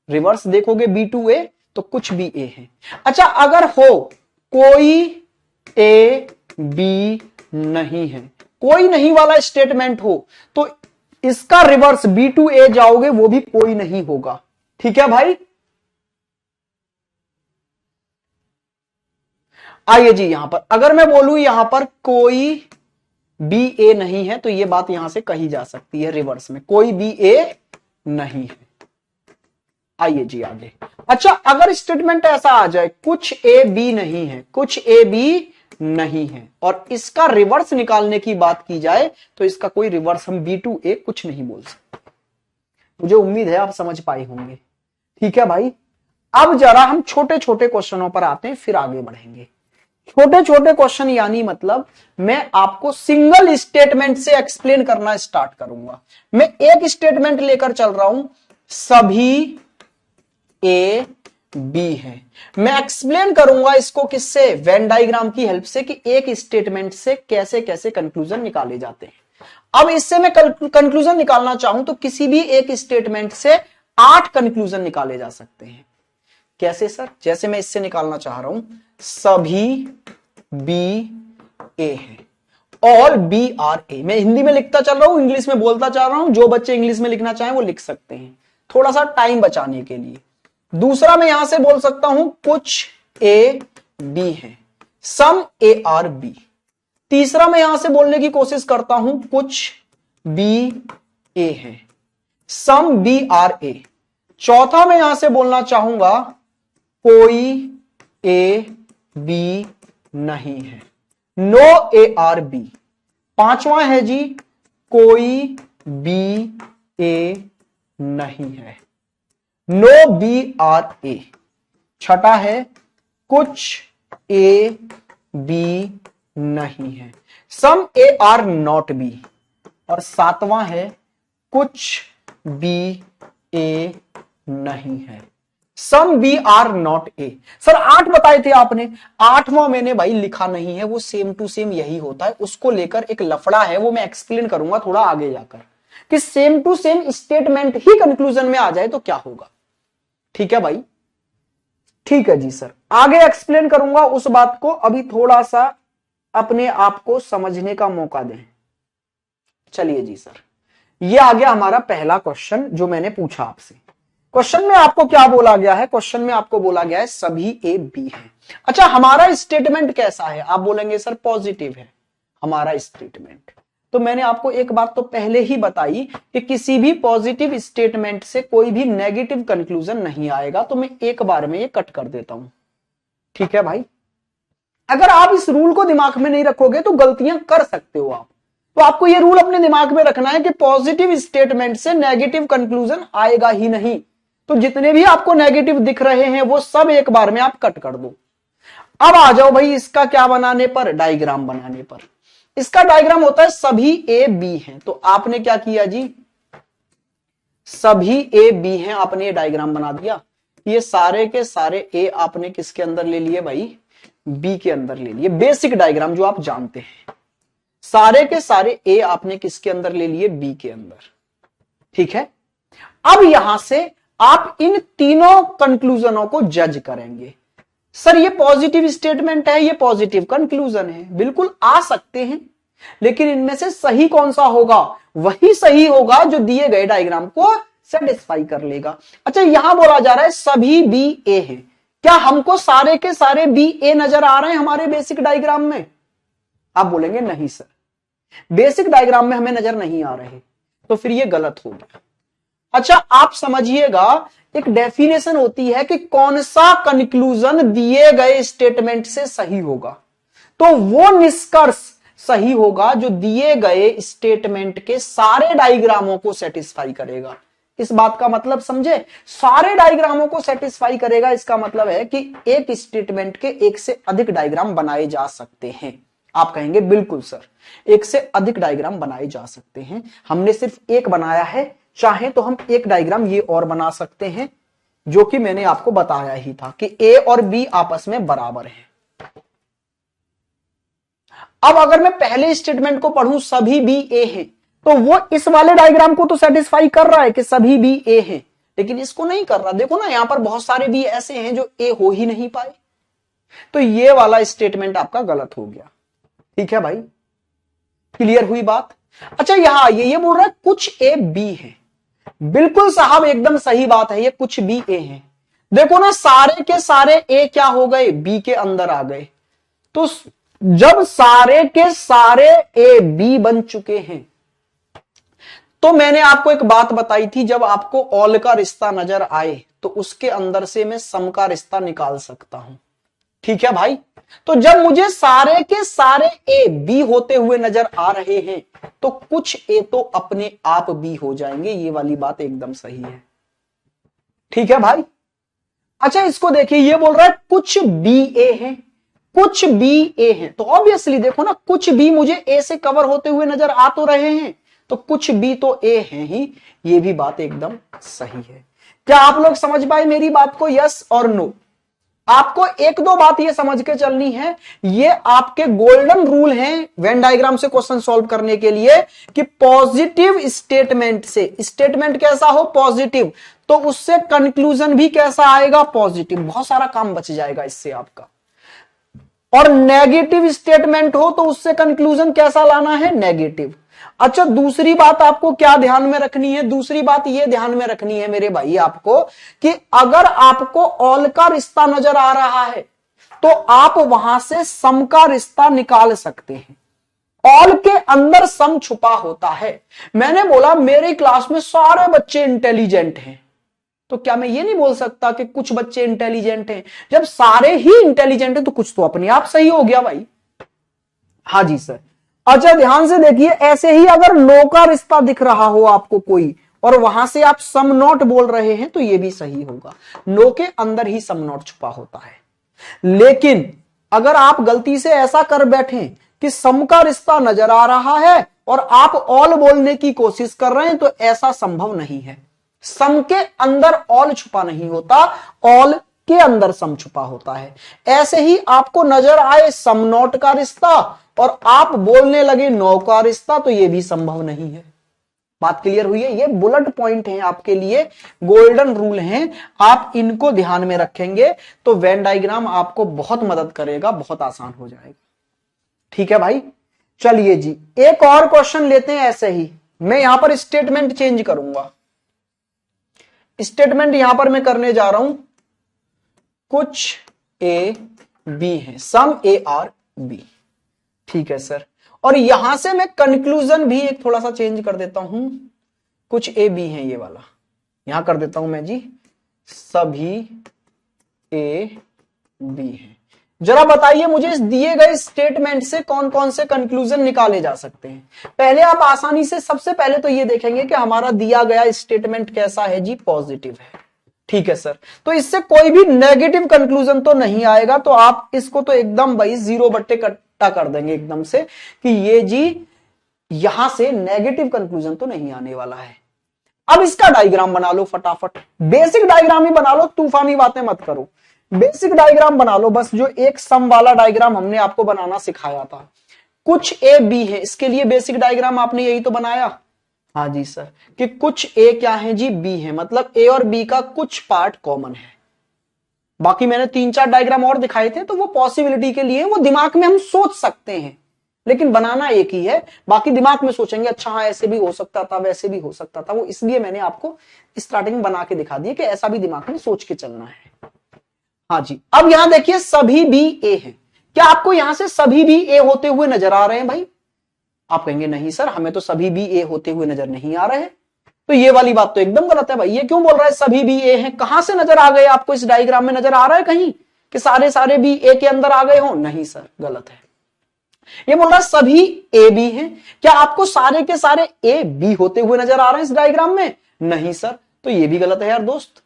रिवर्स देखोगे बी टू ए तो कुछ बी ए है। अच्छा, अगर हो कोई ए बी नहीं है, कोई नहीं वाला स्टेटमेंट हो तो इसका रिवर्स बी टू ए जाओगे वो भी कोई नहीं होगा। ठीक है भाई। आइए जी, यहां पर अगर मैं बोलूं यहां पर कोई बी ए नहीं है तो यह बात यहां से कही जा सकती है रिवर्स में, कोई बी ए नहीं है। आइए जी आगे। अच्छा, अगर स्टेटमेंट ऐसा आ जाए कुछ ए बी नहीं है, कुछ ए बी नहीं है, और इसका रिवर्स निकालने की बात की जाए तो इसका कोई रिवर्स हम बी टू ए कुछ नहीं बोल सकते। मुझे उम्मीद है आप समझ पाए होंगे। ठीक है भाई। अब जरा हम छोटे छोटे क्वेश्चनों पर आते हैं, फिर आगे बढ़ेंगे। छोटे छोटे क्वेश्चन यानी मतलब मैं आपको सिंगल स्टेटमेंट से एक्सप्लेन करना स्टार्ट करूंगा। मैं एक स्टेटमेंट लेकर चल रहा हूं, सभी ए बी है। मैं एक्सप्लेन करूंगा इसको किससे, वेन डायग्राम की हेल्प से, कि एक स्टेटमेंट से कैसे कैसे कंक्लूजन निकाले जाते हैं। अब इससे मैं कंक्लूजन निकालना चाहूं तो किसी भी एक स्टेटमेंट से 8 कंक्लूजन निकाले जा सकते हैं। कैसे सर? जैसे मैं इससे निकालना चाह रहा हूं सभी बी ए है, ऑल बी आर ए। मैं हिंदी में लिखता चल रहा हूं, इंग्लिश में बोलता चल रहा हूं। जो बच्चे इंग्लिश में लिखना चाहें वो लिख सकते हैं, थोड़ा सा टाइम बचाने के लिए। दूसरा मैं यहां से बोल सकता हूं कुछ ए बी है, सम ए आर बी। तीसरा मैं यहां से बोलने की कोशिश करता हूं कुछ बी ए है, सम बी आर ए। चौथा मैं यहां से बोलना चाहूंगा कोई ए बी नहीं है, नो ए आर बी। पांचवा है जी कोई बी ए नहीं है, नो बी आर ए। छठा है कुछ ए बी नहीं है, some A are not B. और सातवां है कुछ बी ए नहीं है, some B are not A. Sir 8 बताए थे आपने, 8वां मैंने भाई लिखा नहीं है, वो सेम टू सेम यही होता है, उसको लेकर एक लफड़ा है, वो मैं एक्सप्लेन करूंगा थोड़ा आगे जाकर कि सेम टू सेम स्टेटमेंट ही कंक्लूजन में आ जाए तो क्या होगा। ठीक है भाई, ठीक है जी सर, आगे एक्सप्लेन करूंगा उस बात को, अभी थोड़ा सा अपने आप को समझने का मौका दें। चलिए जी सर, ये आ गया हमारा पहला क्वेश्चन जो मैंने पूछा आपसे। क्वेश्चन में आपको क्या बोला गया है? क्वेश्चन में आपको बोला गया है सभी ए बी है। अच्छा, हमारा स्टेटमेंट कैसा है? आप बोलेंगे सर पॉजिटिव है हमारा स्टेटमेंट। तो मैंने आपको एक बात तो पहले ही बताई कि किसी भी पॉजिटिव स्टेटमेंट से कोई भी नेगेटिव कंक्लूजन नहीं आएगा, तो मैं एक बार में ये कट कर देता हूं। ठीक है भाई, अगर आप इस रूल को दिमाग में नहीं रखोगे तो गलतियां कर सकते हो आप। तो आपको ये रूल अपने दिमाग में रखना है कि पॉजिटिव स्टेटमेंट से नेगेटिव कंक्लूजन आएगा ही नहीं। तो जितने भी आपको नेगेटिव दिख रहे हैं वो सब एक बार में आप कट कर दो। अब आ जाओ भाई इसका क्या बनाने पर? डायग्राम बनाने पर। इसका डायग्राम होता है सभी ए बी हैं, तो आपने क्या किया जी, सभी ए बी हैं, आपने ये डायग्राम बना दिया। ये सारे के सारे ए आपने किसके अंदर ले लिए भाई? बी के अंदर ले लिए। बेसिक डायग्राम जो आप जानते हैं, सारे के सारे ए आपने किसके अंदर ले लिए? बी के अंदर। ठीक है, अब यहां से आप इन तीनों कंक्लूजनों को जज करेंगे। सर ये पॉजिटिव स्टेटमेंट है, ये पॉजिटिव कंक्लूजन है, बिल्कुल आ सकते हैं, लेकिन इनमें से सही कौन सा होगा? वही सही होगा जो दिए गए डायग्राम को सेटिस्फाई कर लेगा। अच्छा, यहां बोला जा रहा है सभी बी ए है, क्या हमको सारे के सारे बी ए नजर आ रहे हैं हमारे बेसिक डायग्राम में? आप बोलेंगे नहीं सर, बेसिक डायग्राम में हमें नजर नहीं आ रहे, तो फिर ये गलत हो गया। अच्छा, आप समझिएगा, एक डेफिनेशन होती है कि कौन सा कंक्लूजन दिए गए स्टेटमेंट से सही होगा। तो वो निष्कर्ष सही होगा जो दिए गए स्टेटमेंट के सारे डायग्रामों को सेटिस्फाई करेगा। इस बात का मतलब समझे, सारे डायग्रामों को सेटिस्फाई करेगा, इसका मतलब है कि एक स्टेटमेंट के एक से अधिक डायग्राम बनाए जा सकते हैं। आप कहेंगे बिल्कुल सर, एक से अधिक डायग्राम बनाए जा सकते हैं, हमने सिर्फ एक बनाया है, चाहे तो हम एक डायग्राम ये और बना सकते हैं, जो कि मैंने आपको बताया ही था कि ए और बी आपस में बराबर हैं। अब अगर मैं पहले स्टेटमेंट को पढ़ूं सभी बी ए हैं, तो वो इस वाले डायग्राम को तो सेटिस्फाई कर रहा है कि सभी बी ए हैं, लेकिन इसको नहीं कर रहा। देखो ना, यहां पर बहुत सारे बी ऐसे हैं जो ए हो ही नहीं पाए, तो ये वाला स्टेटमेंट आपका गलत हो गया। ठीक है भाई, क्लियर हुई बात? अच्छा, यहां आइए, ये बोल रहा है कुछ ए बी है। बिल्कुल साहब, एकदम सही बात है, ये कुछ बी ए है। देखो ना, सारे के सारे ए क्या हो गए? बी के अंदर आ गए। तो जब सारे के सारे ए बी बन चुके हैं, तो मैंने आपको एक बात बताई थी, जब आपको ऑल का रिश्ता नजर आए तो उसके अंदर से मैं सम का रिश्ता निकाल सकता हूं। ठीक है भाई, तो जब मुझे सारे के सारे ए बी होते हुए नजर आ रहे हैं, तो कुछ ए तो अपने आप बी हो जाएंगे। ये वाली बात एकदम सही है। ठीक है भाई, अच्छा इसको देखिए, ये बोल रहा है कुछ बी ए है, कुछ बी ए है, तो ऑब्वियसली देखो ना, कुछ बी मुझे ए से कवर होते हुए नजर आ तो रहे हैं, तो कुछ बी तो ए है ही। ये भी बात एकदम सही है। क्या आप लोग समझ पाए मेरी बात को? यस और नो? आपको एक दो बात ये समझ के चलनी है, ये आपके गोल्डन रूल हैं वेन डायग्राम से क्वेश्चन सॉल्व करने के लिए, कि पॉजिटिव स्टेटमेंट से, स्टेटमेंट कैसा हो? पॉजिटिव, तो उससे कंक्लूजन भी कैसा आएगा? पॉजिटिव। बहुत सारा काम बच जाएगा इससे आपका। और नेगेटिव स्टेटमेंट हो तो उससे कंक्लूजन कैसा लाना है? नेगेटिव। अच्छा, दूसरी बात आपको क्या ध्यान में रखनी है? दूसरी बात ये ध्यान में रखनी है मेरे भाई आपको, कि अगर आपको ऑल का रिश्ता नजर आ रहा है तो आप वहां से सम का रिश्ता निकाल सकते हैं। ऑल के अंदर सम छुपा होता है। मैंने बोला मेरी क्लास में सारे बच्चे इंटेलिजेंट हैं, तो क्या मैं ये नहीं बोल सकता कि कुछ बच्चे इंटेलिजेंट हैं? जब सारे ही इंटेलिजेंट हैं तो कुछ तो अपने आप सही हो गया भाई। हाँ जी सर। अच्छा ध्यान से देखिए, ऐसे ही अगर नो का रिश्ता दिख रहा हो आपको कोई और वहां से आप सम नॉट बोल रहे हैं तो ये भी सही होगा। नो के अंदर ही सम नॉट छुपा होता है। लेकिन अगर आप गलती से ऐसा कर बैठे कि सम का रिश्ता नजर आ रहा है और आप ऑल बोलने की कोशिश कर रहे हैं तो ऐसा संभव नहीं है। सम के अंदर ऑल छुपा नहीं होता, ऑल के अंदर सम छुपा होता है। ऐसे ही आपको नजर आए सम नॉट का रिश्ता और आप बोलने लगे नो का रिश्ता तो यह भी संभव नहीं है। बात क्लियर हुई है? ये बुलेट पॉइंट हैं आपके लिए, गोल्डन रूल हैं, आप इनको ध्यान में रखेंगे तो वेन डायग्राम आपको बहुत मदद करेगा, बहुत आसान हो जाएगा। ठीक है भाई, चलिए जी एक और क्वेश्चन लेते हैं। ऐसे ही मैं यहां पर स्टेटमेंट चेंज करूंगा। स्टेटमेंट यहां पर मैं करने जा रहा हूं कुछ ए बी है, सम ए आर बी। ठीक है सर, और यहां से मैं कंक्लूजन भी एक थोड़ा सा चेंज कर देता हूं, कुछ ए बी है ये वाला, यहां कर देता हूं मैं जी सभी ए बी है। जरा बताइए मुझे इस दिए गए स्टेटमेंट से कौन कौन से कंक्लूजन निकाले जा सकते हैं। पहले आप आसानी से सबसे पहले तो ये देखेंगे कि हमारा दिया गया स्टेटमेंट कैसा है जी, पॉजिटिव है। ठीक है सर, तो इससे कोई भी नेगेटिव कंक्लूजन तो नहीं आएगा, तो आप इसको तो एकदम भाई 0/कट्टा कर देंगे एकदम से कि ये जी यहां से नेगेटिव कंक्लूजन तो नहीं आने वाला है। अब इसका डायग्राम बना लो फटाफट, बेसिक डायग्राम ही बना लो, तूफानी बातें मत करो। बेसिक डायग्राम बना लो बस, जो एक सम वाला डायग्राम हमने आपको बनाना सिखाया था। कुछ ए बी है, इसके लिए बेसिक डायग्राम आपने यही तो बनाया। हाँ जी सर, कि कुछ ए क्या है जी, बी है, मतलब ए और बी का कुछ पार्ट कॉमन है। बाकी मैंने 3-4 डायग्राम और दिखाए थे, तो वो पॉसिबिलिटी के लिए, वो दिमाग में हम सोच सकते हैं, लेकिन बनाना एक ही है। बाकी दिमाग में सोचेंगे अच्छा हाँ ऐसे भी हो सकता था, वैसे भी हो सकता था, वो इसलिए मैंने आपको स्टार्टिंग में बना के दिखा दिया कि ऐसा भी दिमाग में सोच के चलना है। हाँ जी, अब यहां देखिए सभी भी ए है। क्या आपको यहां से सभी भी ए होते हुए नजर आ रहे हैं भाई? आप कहेंगे नहीं सर, हमें तो सभी भी ए होते हुए नजर नहीं आ रहे हैं। तो ये वाली बात तो एकदम गलत है भाई। ये क्यों बोल रहा है सभी भी ए हैं? कहां से नजर आ गए आपको? इस डायग्राम में नजर आ रहा है कहीं कि सारे सारे भी ए के अंदर आ गए हो? नहीं सर, गलत है। ये बोल रहा है सभी ए बी हैं। क्या आपको सारे के सारे ए बी होते हुए नजर आ रहे हैं इस डायग्राम में? नहीं सर, तो ये भी गलत है यार दोस्त।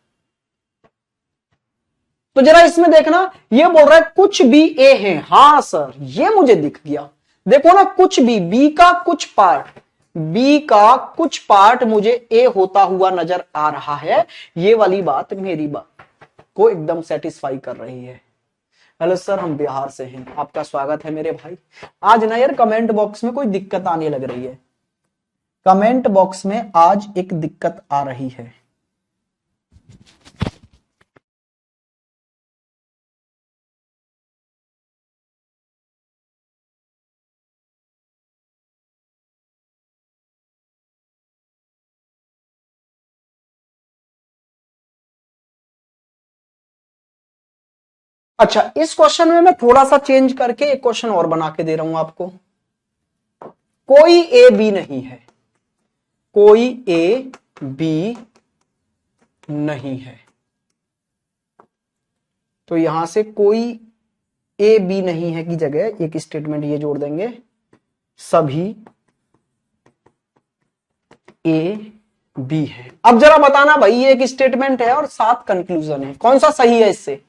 तो जरा इसमें देखना, ये बोल रहा है कुछ भी ए हैं। हां सर, ये मुझे दिख गया। देखो ना, कुछ भी, बी का कुछ पार्ट, बी का कुछ पार्ट मुझे ए होता हुआ नजर आ रहा है। ये वाली बात मेरी बात को एकदम सेटिस्फाई कर रही है। हेलो सर, हम बिहार से हैं, आपका स्वागत है मेरे भाई। आज ना यार कमेंट बॉक्स में कोई दिक्कत आने लग रही है, कमेंट बॉक्स में आज एक दिक्कत आ रही है। अच्छा, इस क्वेश्चन में मैं थोड़ा सा चेंज करके एक क्वेश्चन और बना के दे रहा हूं आपको। कोई ए बी नहीं है, कोई ए बी नहीं है, तो यहां से कोई ए बी नहीं है की जगह एक स्टेटमेंट ये जोड़ देंगे, सभी ए बी है। अब जरा बताना भाई, ये एक स्टेटमेंट है और 7 कंक्लूजन है, कौन सा सही है इससे?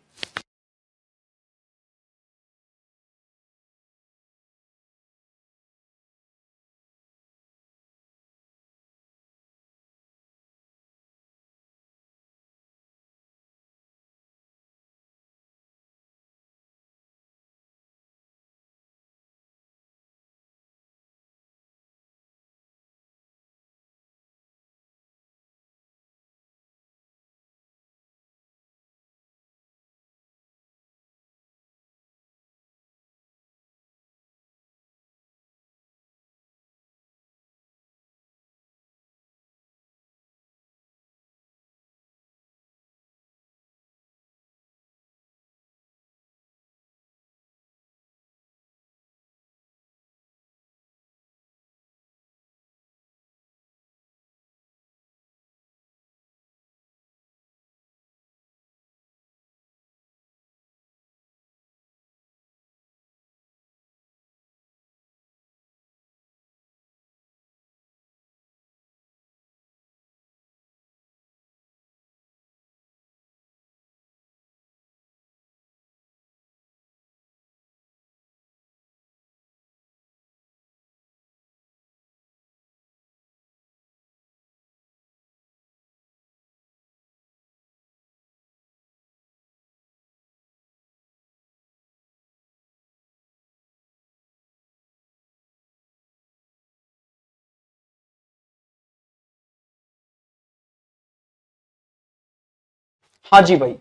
हाँ जी भाई,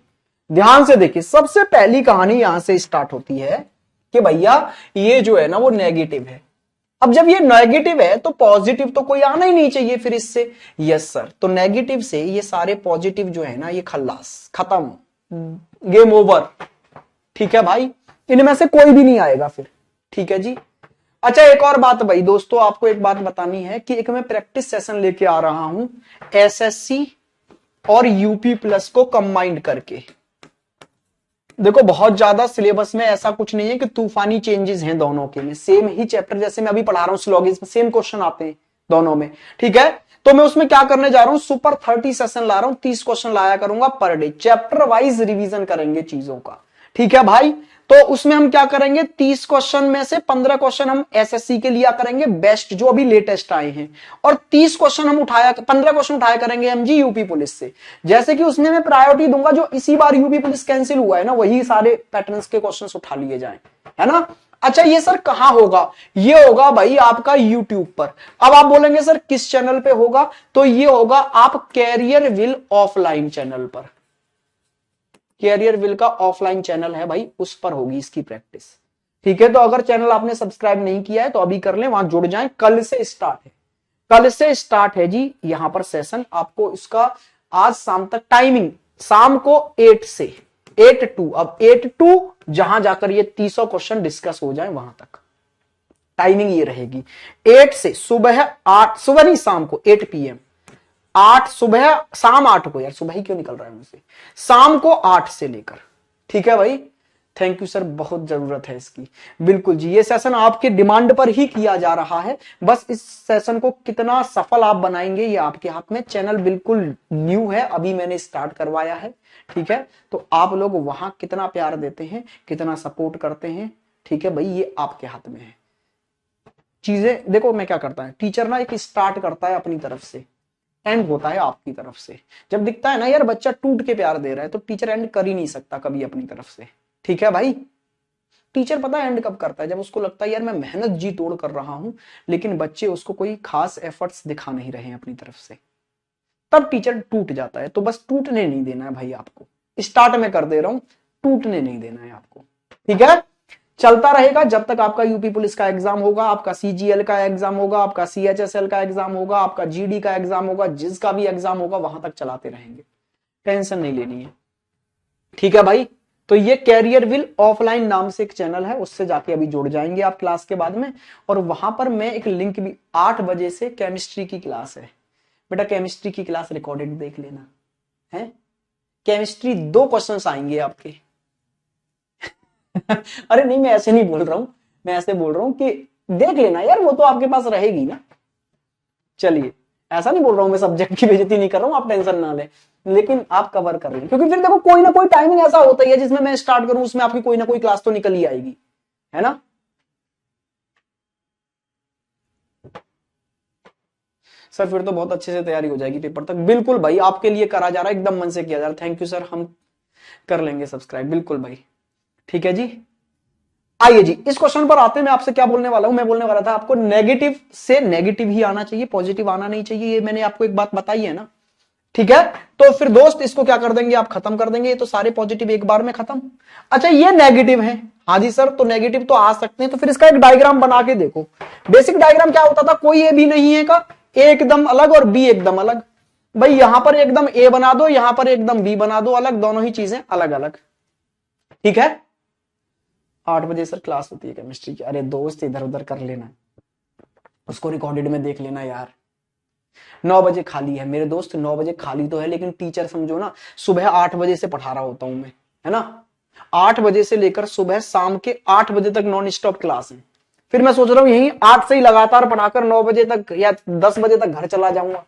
ध्यान से देखिए, सबसे पहली कहानी यहां से स्टार्ट होती है कि भैया ये जो है ना वो नेगेटिव है। अब जब ये नेगेटिव है तो पॉजिटिव तो कोई आना ही नहीं चाहिए फिर इससे। यस सर, तो नेगेटिव से ये सारे पॉजिटिव जो है ना ये खल्लास, खत्म, गेम ओवर। ठीक है भाई, इनमें से कोई भी नहीं आएगा फिर। ठीक है जी। अच्छा, एक और बात भाई दोस्तों, आपको एक बात बतानी है कि एक मैं प्रैक्टिस सेशन लेके आ रहा हूं एसएससी और यूपी प्लस को कंबाइंड करके। देखो बहुत ज्यादा सिलेबस में ऐसा कुछ नहीं है कि तूफानी चेंजेस हैं दोनों के में, सेम ही चैप्टर जैसे मैं अभी पढ़ा रहा हूं स्लॉगिस में सेम क्वेश्चन आते हैं दोनों में। ठीक है, तो मैं उसमें क्या करने जा रहा हूं, सुपर 30 सेशन ला रहा हूं, 30 क्वेश्चन लाया करूंगा per day, chapter wise revision करेंगे चीजों का। ठीक है भाई, तो उसमें हम क्या करेंगे, 30 क्वेश्चन में से 15 क्वेश्चन हम एसएससी के लिया करेंगे बेस्ट जो अभी लेटेस्ट आए हैं, और 30 क्वेश्चन हम 15 क्वेश्चन उठाया करेंगे एमजी यूपी पुलिस से। जैसे कि उसमें मैं प्रायोरिटी दूंगा जो इसी बार यूपी पुलिस कैंसिल हुआ है ना, वही सारे पैटर्न्स के क्वेश्चन उठा लिए जाए, है ना। अच्छा, ये सर कहां होगा, ये होगा भाई आपका यूट्यूब पर। अब आप बोलेंगे सर किस चैनल पे होगा, तो ये होगा आप कैरियर विल ऑफलाइन चैनल पर। कैरियर विल का ऑफलाइन चैनल है भाई, उस पर होगी इसकी प्रैक्टिस। ठीक है, तो अगर चैनल आपने सब्सक्राइब नहीं किया है तो अभी कर लें, वहां जुड़ जाएं। कल से स्टार्ट है, कल से स्टार्ट है जी यहां पर सेशन। आपको इसका आज शाम तक टाइमिंग, शाम को 8 से 8 टू, अब 8 टू जहां जाकर ये 300 क्वेश्चन डिस्कस हो जाए वहां तक टाइमिंग ये रहेगी। 8 से सुबह 8, सुबह नहीं शाम को 8 PM, 8 सुबह, शाम 8 को, यार सुबह ही क्यों निकल रहा है मुझसे, शाम को 8 से लेकर। ठीक है भाई, थैंक यू सर, बहुत जरूरत है इसकी। बिल्कुल जी, ये सेशन आपके डिमांड पर ही किया जा रहा है, बस इस सेशन को कितना सफल आप बनाएंगे ये आपके हाथ में। चैनल बिल्कुल न्यू है, अभी मैंने स्टार्ट करवाया है। ठीक है, तो आप लोग वहां कितना प्यार देते हैं, कितना सपोर्ट करते हैं, ठीक है भाई, ये आपके हाथ में है। चीजें देखो, मैं क्या करता है, टीचर ना एक स्टार्ट करता है अपनी तरफ से, एंड होता है आपकी तरफ से। जब दिखता है ना यार बच्चा टूट के प्यार दे रहा है, तो टीचर एंड कर ही नहीं सकता कभी अपनी तरफ से। ठीक है भाई, टीचर पता है एंड कब करता है, जब उसको लगता है यार मैं मेहनत जी तोड़ कर रहा हूं लेकिन बच्चे उसको कोई खास एफर्ट्स दिखा नहीं रहे हैं अपनी तरफ से, तब टीचर टूट जाता है। तो बस टूटने नहीं देना है भाई आपको, स्टार्ट में कर दे रहा हूं, टूटने नहीं देना है आपको। ठीक है, चलता रहेगा जब तक आपका यूपी पुलिस का एग्जाम होगा, आपका सीजीएल का एग्जाम होगा, आपका सीएचएसएल का एग्जाम होगा, आपका जीडी का एग्जाम होगा, जिसका भी एग्जाम होगा वहां तक चलाते रहेंगे, टेंशन नहीं लेनी है। ठीक है भाई, तो ये कैरियर विल ऑफलाइन नाम से एक चैनल है, उससे जाके अभी जुड़ जाएंगे आप क्लास के बाद में। और वहां पर मैं एक लिंक भी, 8 बजे से केमिस्ट्री की क्लास है बेटा, केमिस्ट्री की क्लास रिकॉर्डेड देख लेना है। केमिस्ट्री 2 क्वेश्चंस आएंगे आपके। अरे नहीं, मैं ऐसे नहीं बोल रहा हूं, मैं ऐसे बोल रहा हूं कि देख लेना यार, वो तो आपके पास रहेगी ना। चलिए, ऐसा नहीं बोल रहा हूं मैं, सब्जेक्ट की बेइज्जती नहीं कर रहा हूं, आप टेंशन ना ले, लेकिन आप कवर कर लें, क्योंकि फिर देखो कोई ना कोई टाइमिंग ऐसा होता ही है जिसमें मैं स्टार्ट करूं, उसमें आपकी कोई ना कोई क्लास तो निकल ही आएगी, है ना। सर फिर तो बहुत अच्छे से तैयारी हो जाएगी पेपर तक। बिल्कुल भाई, आपके लिए करा जा रहा है, एकदम मन से किया जा रहा है। थैंक यू सर, हम कर लेंगे सब्सक्राइब, बिल्कुल भाई। ठीक है जी, आइए जी इस क्वेश्चन पर आते हैं। मैं आपसे क्या बोलने वाला हूं, मैं बोलने वाला था आपको नेगेटिव से नेगेटिव ही आना चाहिए, पॉजिटिव आना नहीं चाहिए, ये मैंने आपको एक बात बताई है ना। ठीक है, तो फिर दोस्त इसको क्या कर देंगे, आप खत्म कर देंगे, ये तो सारे पॉजिटिव एक बार में खत्म। अच्छा, ये नेगेटिव है, हाँ जी सर, तो नेगेटिव तो आ सकते हैं, तो फिर इसका एक डायग्राम बना के देखो। बेसिक डायग्राम क्या होता था, कोई ए बी नहीं है का, ए एकदम अलग और बी एकदम अलग। भाई यहां पर एकदम ए बना दो, यहां पर एकदम बी बना दो अलग, दोनों ही चीजें अलग अलग। ठीक है, 8 बजे सर क्लास होती है केमिस्ट्री की। अरे दोस्त इधर उधर कर लेना, उसको रिकॉर्डेड में देख लेना यार। 9 बजे खाली है मेरे दोस्त, 9 बजे खाली तो है, लेकिन टीचर समझो ना, सुबह 8 बजे से पढ़ा रहा होता हूं मैं, है ना। 8 बजे से लेकर सुबह शाम के 8 बजे तक नॉन स्टॉप क्लास है। फिर मैं सोच रहा हूं यही 8 से ही लगातार पढ़ाकर 9 बजे तक या 10 बजे तक घर चला जाऊंगा।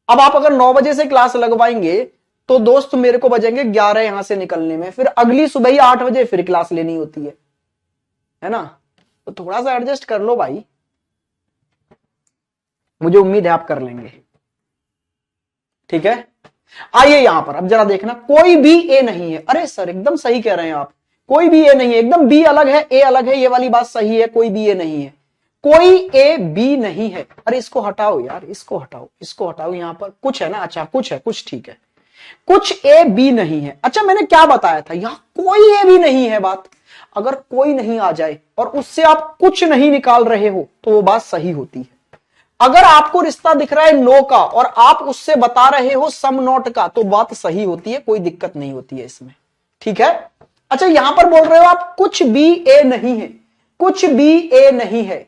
अब आप अगर 9 बजे से क्लास लगवाएंगे तो दोस्त मेरे को बजेंगे 11 यहां से निकलने में, फिर अगली सुबह ही 8 बजे फिर क्लास लेनी होती है ना। तो थोड़ा सा एडजस्ट कर लो भाई, मुझे उम्मीद है आप कर लेंगे। ठीक है, आइए यहां पर अब जरा देखना, कोई भी ए नहीं है। अरे सर एकदम सही कह रहे हैं आप, कोई भी ए नहीं है, एकदम बी अलग है ए अलग है, ये वाली बात सही है, कोई भी ए नहीं है, कोई ए बी नहीं है। अरे इसको हटाओ यार, इसको हटाओ, इसको हटाओ, यहां पर कुछ है ना, अच्छा कुछ है, कुछ ठीक है। कुछ ए बी नहीं है। अच्छा मैंने क्या बताया था, यहां कोई ए बी नहीं है बात। अगर कोई नहीं आ जाए और उससे आप कुछ नहीं निकाल रहे हो तो वो बात सही होती है। अगर आपको रिश्ता दिख रहा है नो का और आप उससे बता रहे हो सम नॉट का तो बात सही होती है, कोई दिक्कत नहीं होती है इसमें। ठीक है। अच्छा यहां पर बोल रहे हो आप कुछ भी ए नहीं है, कुछ भी ए नहीं है।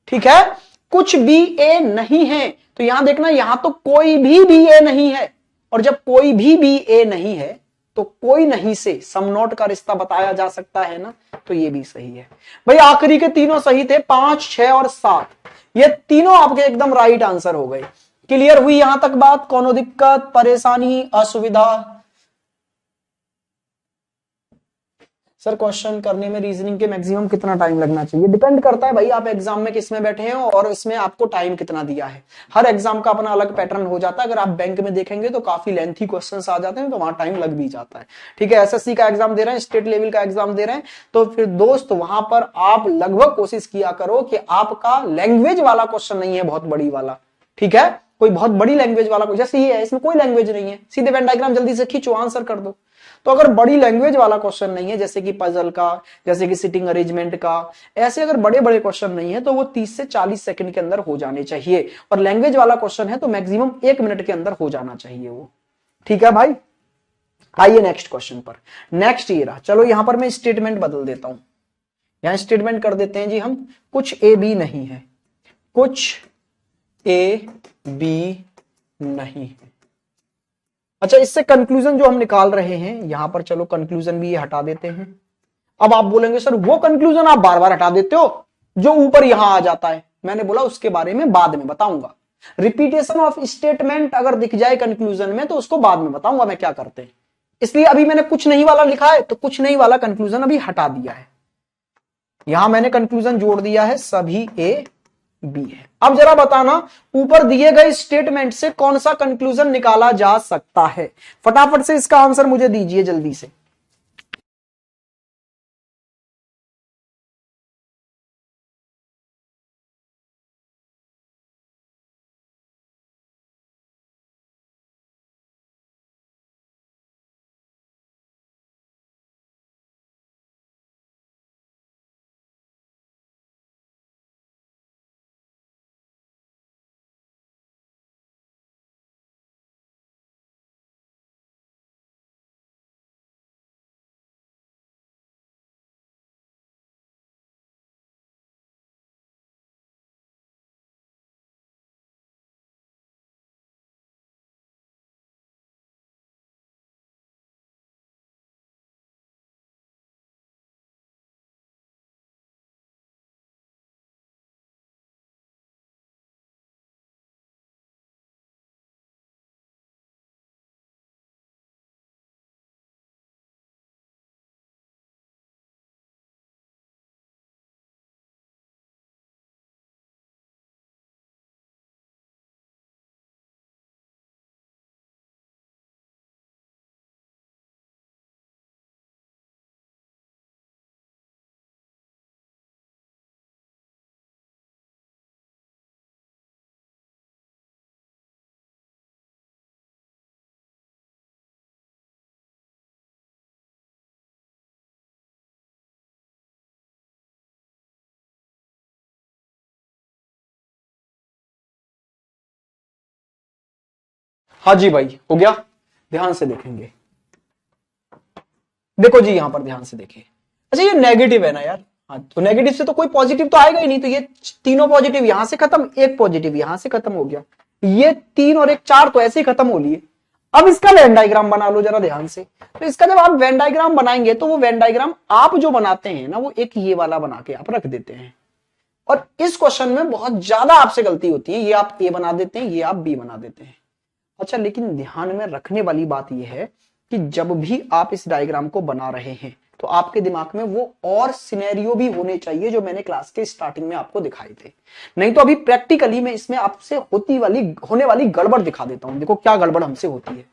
ठीक है, कुछ भी ए नहीं है तो यहां देखना, यहां तो कोई भी ए नहीं है। और जब कोई भी ए नहीं है तो कोई नहीं से सम नॉट का रिश्ता बताया जा सकता है ना, तो ये भी सही है। भाई आखिरी के तीनों सही थे, 5, 6 और 7, ये तीनों आपके एकदम राइट आंसर हो गए। क्लियर हुई यहां तक बात? कोनो दिक्कत, परेशानी, असुविधा? सर क्वेश्चन करने में रीजनिंग के मैक्सिमम कितना टाइम लगना चाहिए? डिपेंड करता है भाई आप एग्जाम में किस में बैठे हैं और इसमें आपको टाइम कितना दिया है। हर एग्जाम का अपना अलग पैटर्न हो जाता है। अगर आप बैंक में देखेंगे तो काफी लेंथी क्वेश्चंस आ जाते हैं तो वहां टाइम लग भी जाता है। ठीक है, एसएससी का एग्जाम दे रहे हैं, स्टेट लेवल का एग्जाम दे रहे हैं, तो फिर दोस्त वहां पर आप लगभग कोशिश किया करो कि आपका लैंग्वेज वाला क्वेश्चन नहीं है बहुत बड़ी वाला। ठीक है, कोई बहुत बड़ी लैंग्वेज वाला, जैसे ये है इसमें कोई लैंग्वेज नहीं है, सीधे वेन डायग्राम जल्दी से खींचो आंसर कर दो। तो अगर बड़ी लैंग्वेज वाला क्वेश्चन नहीं है, जैसे कि पजल का, जैसे कि सिटिंग अरेंजमेंट का, ऐसे अगर बड़े बड़े क्वेश्चन नहीं है तो वो 30 से 40 सेकंड के अंदर हो जाने चाहिए। और लैंग्वेज वाला क्वेश्चन है तो मैक्सिमम 1 मिनट के अंदर हो जाना चाहिए वो। ठीक है भाई, आइए नेक्स्ट क्वेश्चन पर। नेक्स्ट ये रहा, चलो यहां पर मैं स्टेटमेंट बदल देता हूं। यहां स्टेटमेंट कर देते हैं जी हम, कुछ ए बी नहीं है, कुछ ए बी नहीं है। अच्छा इससे कंक्लूजन जो हम निकाल रहे हैं यहां पर, चलो कंक्लूजन भी ये हटा देते हैं। अब आप बोलेंगे सर वो कंक्लूजन आप बार बार हटा देते हो जो ऊपर यहां आ जाता है। मैंने बोला उसके बारे में बाद में बताऊंगा। रिपीटेशन ऑफ स्टेटमेंट अगर दिख जाए कंक्लूजन में तो उसको बाद में बताऊंगा मैं क्या करते हैं। इसलिए अभी मैंने कुछ नहीं वाला लिखा है तो कुछ नहीं वाला कंक्लूजन अभी हटा दिया है। यहां मैंने कंक्लूजन जोड़ दिया है सभी ए बी है। अब जरा बताना ऊपर दिए गए स्टेटमेंट से कौन सा कंक्लूजन निकाला जा सकता है। फटाफट से इसका आंसर मुझे दीजिए जल्दी से। हाँ जी भाई हो गया, ध्यान से देखेंगे। देखो जी यहां पर ध्यान से देखिए। अच्छा ये नेगेटिव है ना यार, हाँ तो नेगेटिव से तो कोई पॉजिटिव तो आएगा ही नहीं। तो ये तीनों पॉजिटिव यहां से खत्म, एक पॉजिटिव यहां से खत्म हो गया, ये 3 और 1 4 तो ऐसे ही खत्म हो लिए। अब इसका वेन डायग्राम बना लो जरा ध्यान से। तो इसका जब आप वेन डायग्राम बनाएंगे तो वो वेन डायग्राम आप जो बनाते हैं ना वो एक ये वाला बना के आप रख देते हैं। और इस क्वेश्चन में बहुत ज्यादा आपसे गलती होती है, ये आप ए बना देते हैं, ये आप बी बना देते हैं। अच्छा लेकिन ध्यान में रखने वाली बात यह है कि जब भी आप इस डायग्राम को बना रहे हैं तो आपके दिमाग में वो और सिनेरियो भी होने चाहिए जो मैंने क्लास के स्टार्टिंग में आपको दिखाए थे। नहीं तो अभी प्रैक्टिकली मैं इसमें आपसे होने वाली गड़बड़ दिखा देता हूं। देखो क्या गड़बड़ हमसे होती है।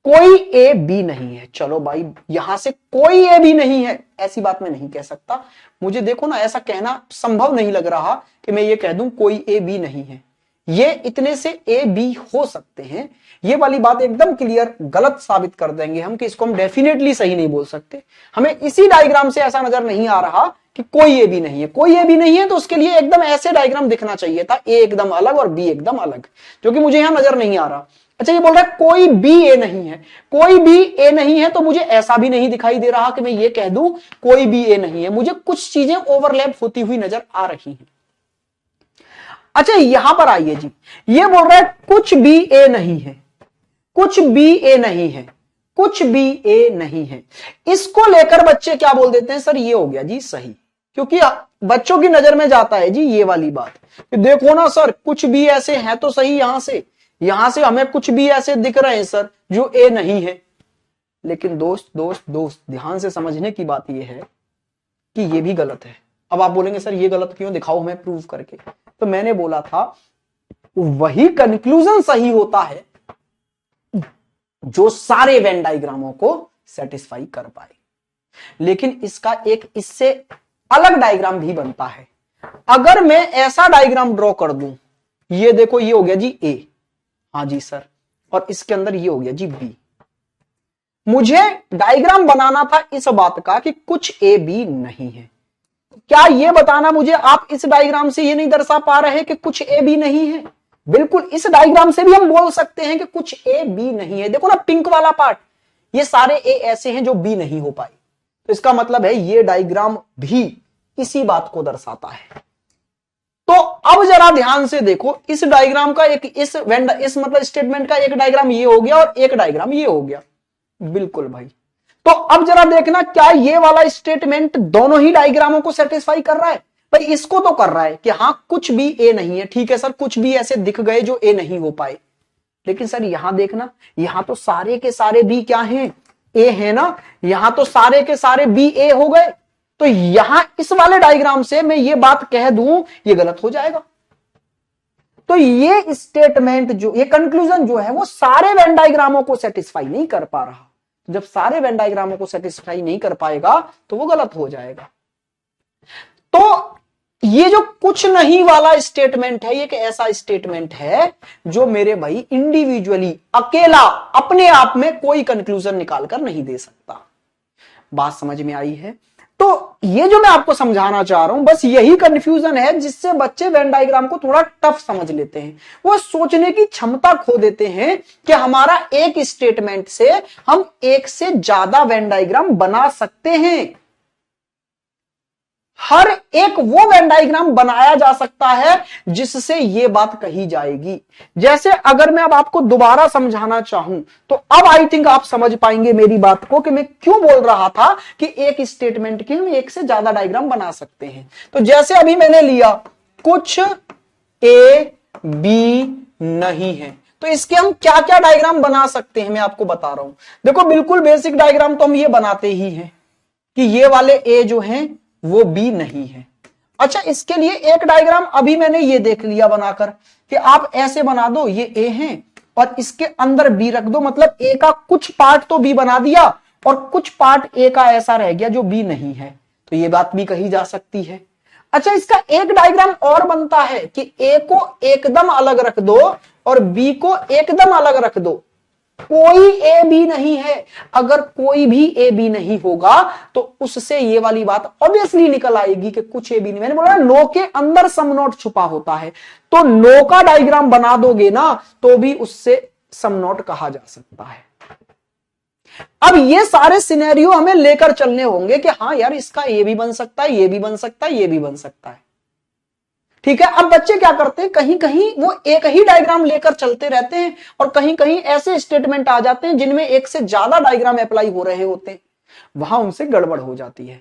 कोई ए बी नहीं है, चलो भाई यहां से कोई ए बी नहीं है ऐसी बात मैं नहीं कह सकता। मुझे देखो ना ऐसा कहना संभव नहीं लग रहा कि मैं ये कह दूं कोई ए बी नहीं है। ये इतने से ए बी हो सकते हैं, ये वाली बात एकदम क्लियर गलत साबित कर देंगे हम कि इसको हम डेफिनेटली सही नहीं बोल सकते। हमें इसी डायग्राम से ऐसा नजर नहीं आ रहा कि कोई ए बी नहीं है, कोई ए बी नहीं है, तो उसके लिए एकदम ऐसे डायग्राम दिखना चाहिए था, ए एकदम अलग और बी एकदम अलग, जो कि मुझे यहां नजर नहीं आ रहा। अच्छा, ये बोल रहा है कोई बी ए नहीं है, कोई भी ए नहीं है, तो मुझे ऐसा भी नहीं दिखाई दे रहा कि मैं ये कह दूं कोई भी ए नहीं है, मुझे कुछ चीजें ओवरलैप होती हुई नजर आ रही हैं। अच्छा, यहां पर आइए जी, ये बोल रहा है कुछ भी ए नहीं है, कुछ भी ए नहीं है, कुछ भी ए नहीं है। इसको लेकर बच्चे क्या बोल देते हैं, सर ये हो गया जी सही, क्योंकि बच्चों की नजर में जाता है जी ये वाली बात कि देखो ना सर, कुछ भी ऐसे हैं तो सही, यहां से हमें कुछ भी ऐसे दिख रहे हैं सर जो ए नहीं है। लेकिन दोस्त दोस्त दोस्त ध्यान से समझने की बात यह है कि ये भी गलत है। अब आप बोलेंगे सर ये गलत क्यों, दिखाओ हमें प्रूव करके। तो मैंने बोला था वही कंक्लूजन सही होता है जो सारे वेन डायग्रामों को सेटिस्फाई कर पाए, लेकिन इसका एक इससे अलग डायग्राम भी बनता है। अगर मैं ऐसा डायग्राम ड्रॉ कर दूं, ये देखो ये हो गया जी ए, हाँ जी सर, और इसके अंदर ये हो गया जी बी। मुझे डायग्राम बनाना था इस बात का कि कुछ ए बी नहीं है। क्या ये बताना मुझे आप इस डायग्राम से ये नहीं दर्शा पा रहे कि कुछ ए बी नहीं है? बिल्कुल, इस डायग्राम से भी हम बोल सकते हैं कि कुछ ए बी नहीं है। देखो ना पिंक वाला पार्ट, ये सारे ए ऐसे हैं जो बी नहीं हो पाए, तो इसका मतलब है ये डायग्राम भी इसी बात को दर्शाता है। तो अब जरा ध्यान से देखो, इस डायग्राम का इस मतलब स्टेटमेंट का एक डायग्राम ये हो गया और एक डायग्राम ये हो गया। बिल्कुल भाई, तो अब जरा देखना क्या ये वाला स्टेटमेंट दोनों ही डायग्रामों को सेटिस्फाई कर रहा है? भाई इसको तो कर रहा है कि हाँ कुछ भी ए नहीं है, ठीक है सर, कुछ भी ऐसे दिख गए जो ए नहीं हो पाए। लेकिन सर यहां देखना, यहां तो सारे के सारे बी क्या हैं, ए है ना, यहां तो सारे के सारे बी ए हो गए। तो यहां इस वाले डायग्राम से मैं ये बात कह दूं, ये गलत हो जाएगा। तो ये स्टेटमेंट जो, ये कंक्लूजन जो है वो सारे वेन डायग्रामों को सेटिस्फाई नहीं कर पा रहा। जब सारे वेन डायग्रामों को सेटिस्फाई नहीं कर पाएगा तो वो गलत हो जाएगा। तो ये जो कुछ नहीं वाला स्टेटमेंट है, ये एक ऐसा स्टेटमेंट है जो मेरे भाई इंडिविजुअली अकेला अपने आप में कोई कंक्लूजन निकालकर नहीं दे सकता। बात समझ में आई है? तो ये जो मैं आपको समझाना चाह रहा हूं, बस यही कंफ्यूजन है जिससे बच्चे वेन डायग्राम को थोड़ा टफ समझ लेते हैं। वो सोचने की क्षमता खो देते हैं कि हमारा एक स्टेटमेंट से हम एक से ज्यादा वेन डायग्राम बना सकते हैं। हर एक वो वेन डायग्राम बनाया जा सकता है जिससे ये बात कही जाएगी। जैसे अगर मैं अब आपको दोबारा समझाना चाहूं तो अब आई थिंक आप समझ पाएंगे मेरी बात को कि मैं क्यों बोल रहा था कि एक स्टेटमेंट के हम एक से ज्यादा डायग्राम बना सकते हैं। तो जैसे अभी मैंने लिया कुछ ए बी नहीं है, तो इसके हम क्या क्या डायग्राम बना सकते हैं मैं आपको बता रहा हूं। देखो बिल्कुल बेसिक डायग्राम तो हम ये बनाते ही हैं कि ये वाले ए जो हैं वो बी नहीं है। अच्छा, इसके लिए एक डायग्राम अभी मैंने ये देख लिया बनाकर कि आप ऐसे बना दो, ये ए है और इसके अंदर बी रख दो, मतलब ए का कुछ पार्ट तो बी बना दिया और कुछ पार्ट ए का ऐसा रह गया जो बी नहीं है। तो ये बात भी कही जा सकती है। अच्छा, इसका एक डायग्राम और बनता है कि ए को एकदम अलग रख दो और बी को एकदम अलग रख दो। कोई ए बी नहीं है। अगर कोई भी ए बी नहीं होगा तो उससे ये वाली बात ऑब्वियसली निकल आएगी कि कुछ ए बी नहीं। मैंने बोला नो के अंदर सम नोट छुपा होता है, तो नो का डायग्राम बना दोगे ना तो भी उससे सम नोट कहा जा सकता है। अब ये सारे सिनेरियो हमें लेकर चलने होंगे कि हाँ यार इसका ये भी बन सकता है, ये भी बन सकता है, ये भी बन सकता है। ठीक है, अब बच्चे क्या करते हैं, कहीं कहीं वो एक ही डायग्राम लेकर चलते रहते हैं और कहीं कहीं ऐसे स्टेटमेंट आ जाते हैं जिनमें एक से ज्यादा डायग्राम अप्लाई हो रहे होते हैं, वहां उनसे गड़बड़ हो जाती है,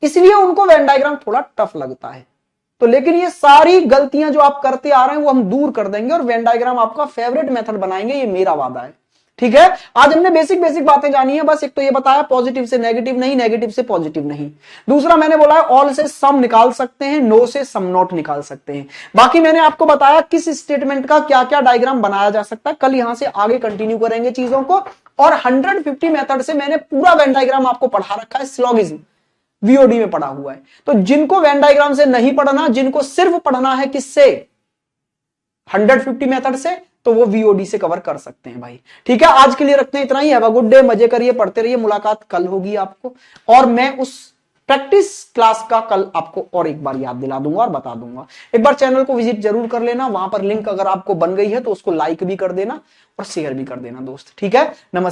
इसलिए उनको वेन डायग्राम थोड़ा टफ लगता है। तो लेकिन ये सारी गलतियां जो आप करते आ रहे हैं वो हम दूर कर देंगे और वेन डायग्राम आपका फेवरेट मेथड बनाएंगे, ये मेरा वादा है। ठीक है, आज हमने बेसिक बेसिक बातें जानी है। बस एक तो ये बताया पॉजिटिव से नेगेटिव नहीं, नेगेटिव से पॉजिटिव नहीं। दूसरा मैंने बोला है ऑल से सम निकाल सकते हैं, नो से सम नॉट निकाल सकते हैं। बाकी मैंने आपको बताया किस स्टेटमेंट का क्या क्या डायग्राम बनाया जा सकता है। कल यहां से आगे कंटिन्यू करेंगे चीजों को। और 150 मेथड से मैंने पूरा वेन डायग्राम आपको पढ़ा रखा है, सिलोगिज्म वीओडी में पढ़ा हुआ है। तो जिनको वेन डायग्राम से नहीं पढ़ना, जिनको सिर्फ पढ़ना है किससे, 150 मेथड से, तो वो वीओडी से कवर कर सकते हैं भाई। ठीक है, आज के लिए रखते हैं इतना ही। हैव अ गुड डे, मजे करिए, पढ़ते रहिए। मुलाकात कल होगी आपको, और मैं उस प्रैक्टिस क्लास का कल आपको और एक बार याद दिला दूंगा और बता दूंगा। एक बार चैनल को विजिट जरूर कर लेना, वहां पर लिंक अगर आपको बन गई है तो उसको लाइक भी कर देना और शेयर भी कर देना दोस्त। ठीक है, नमस्कार।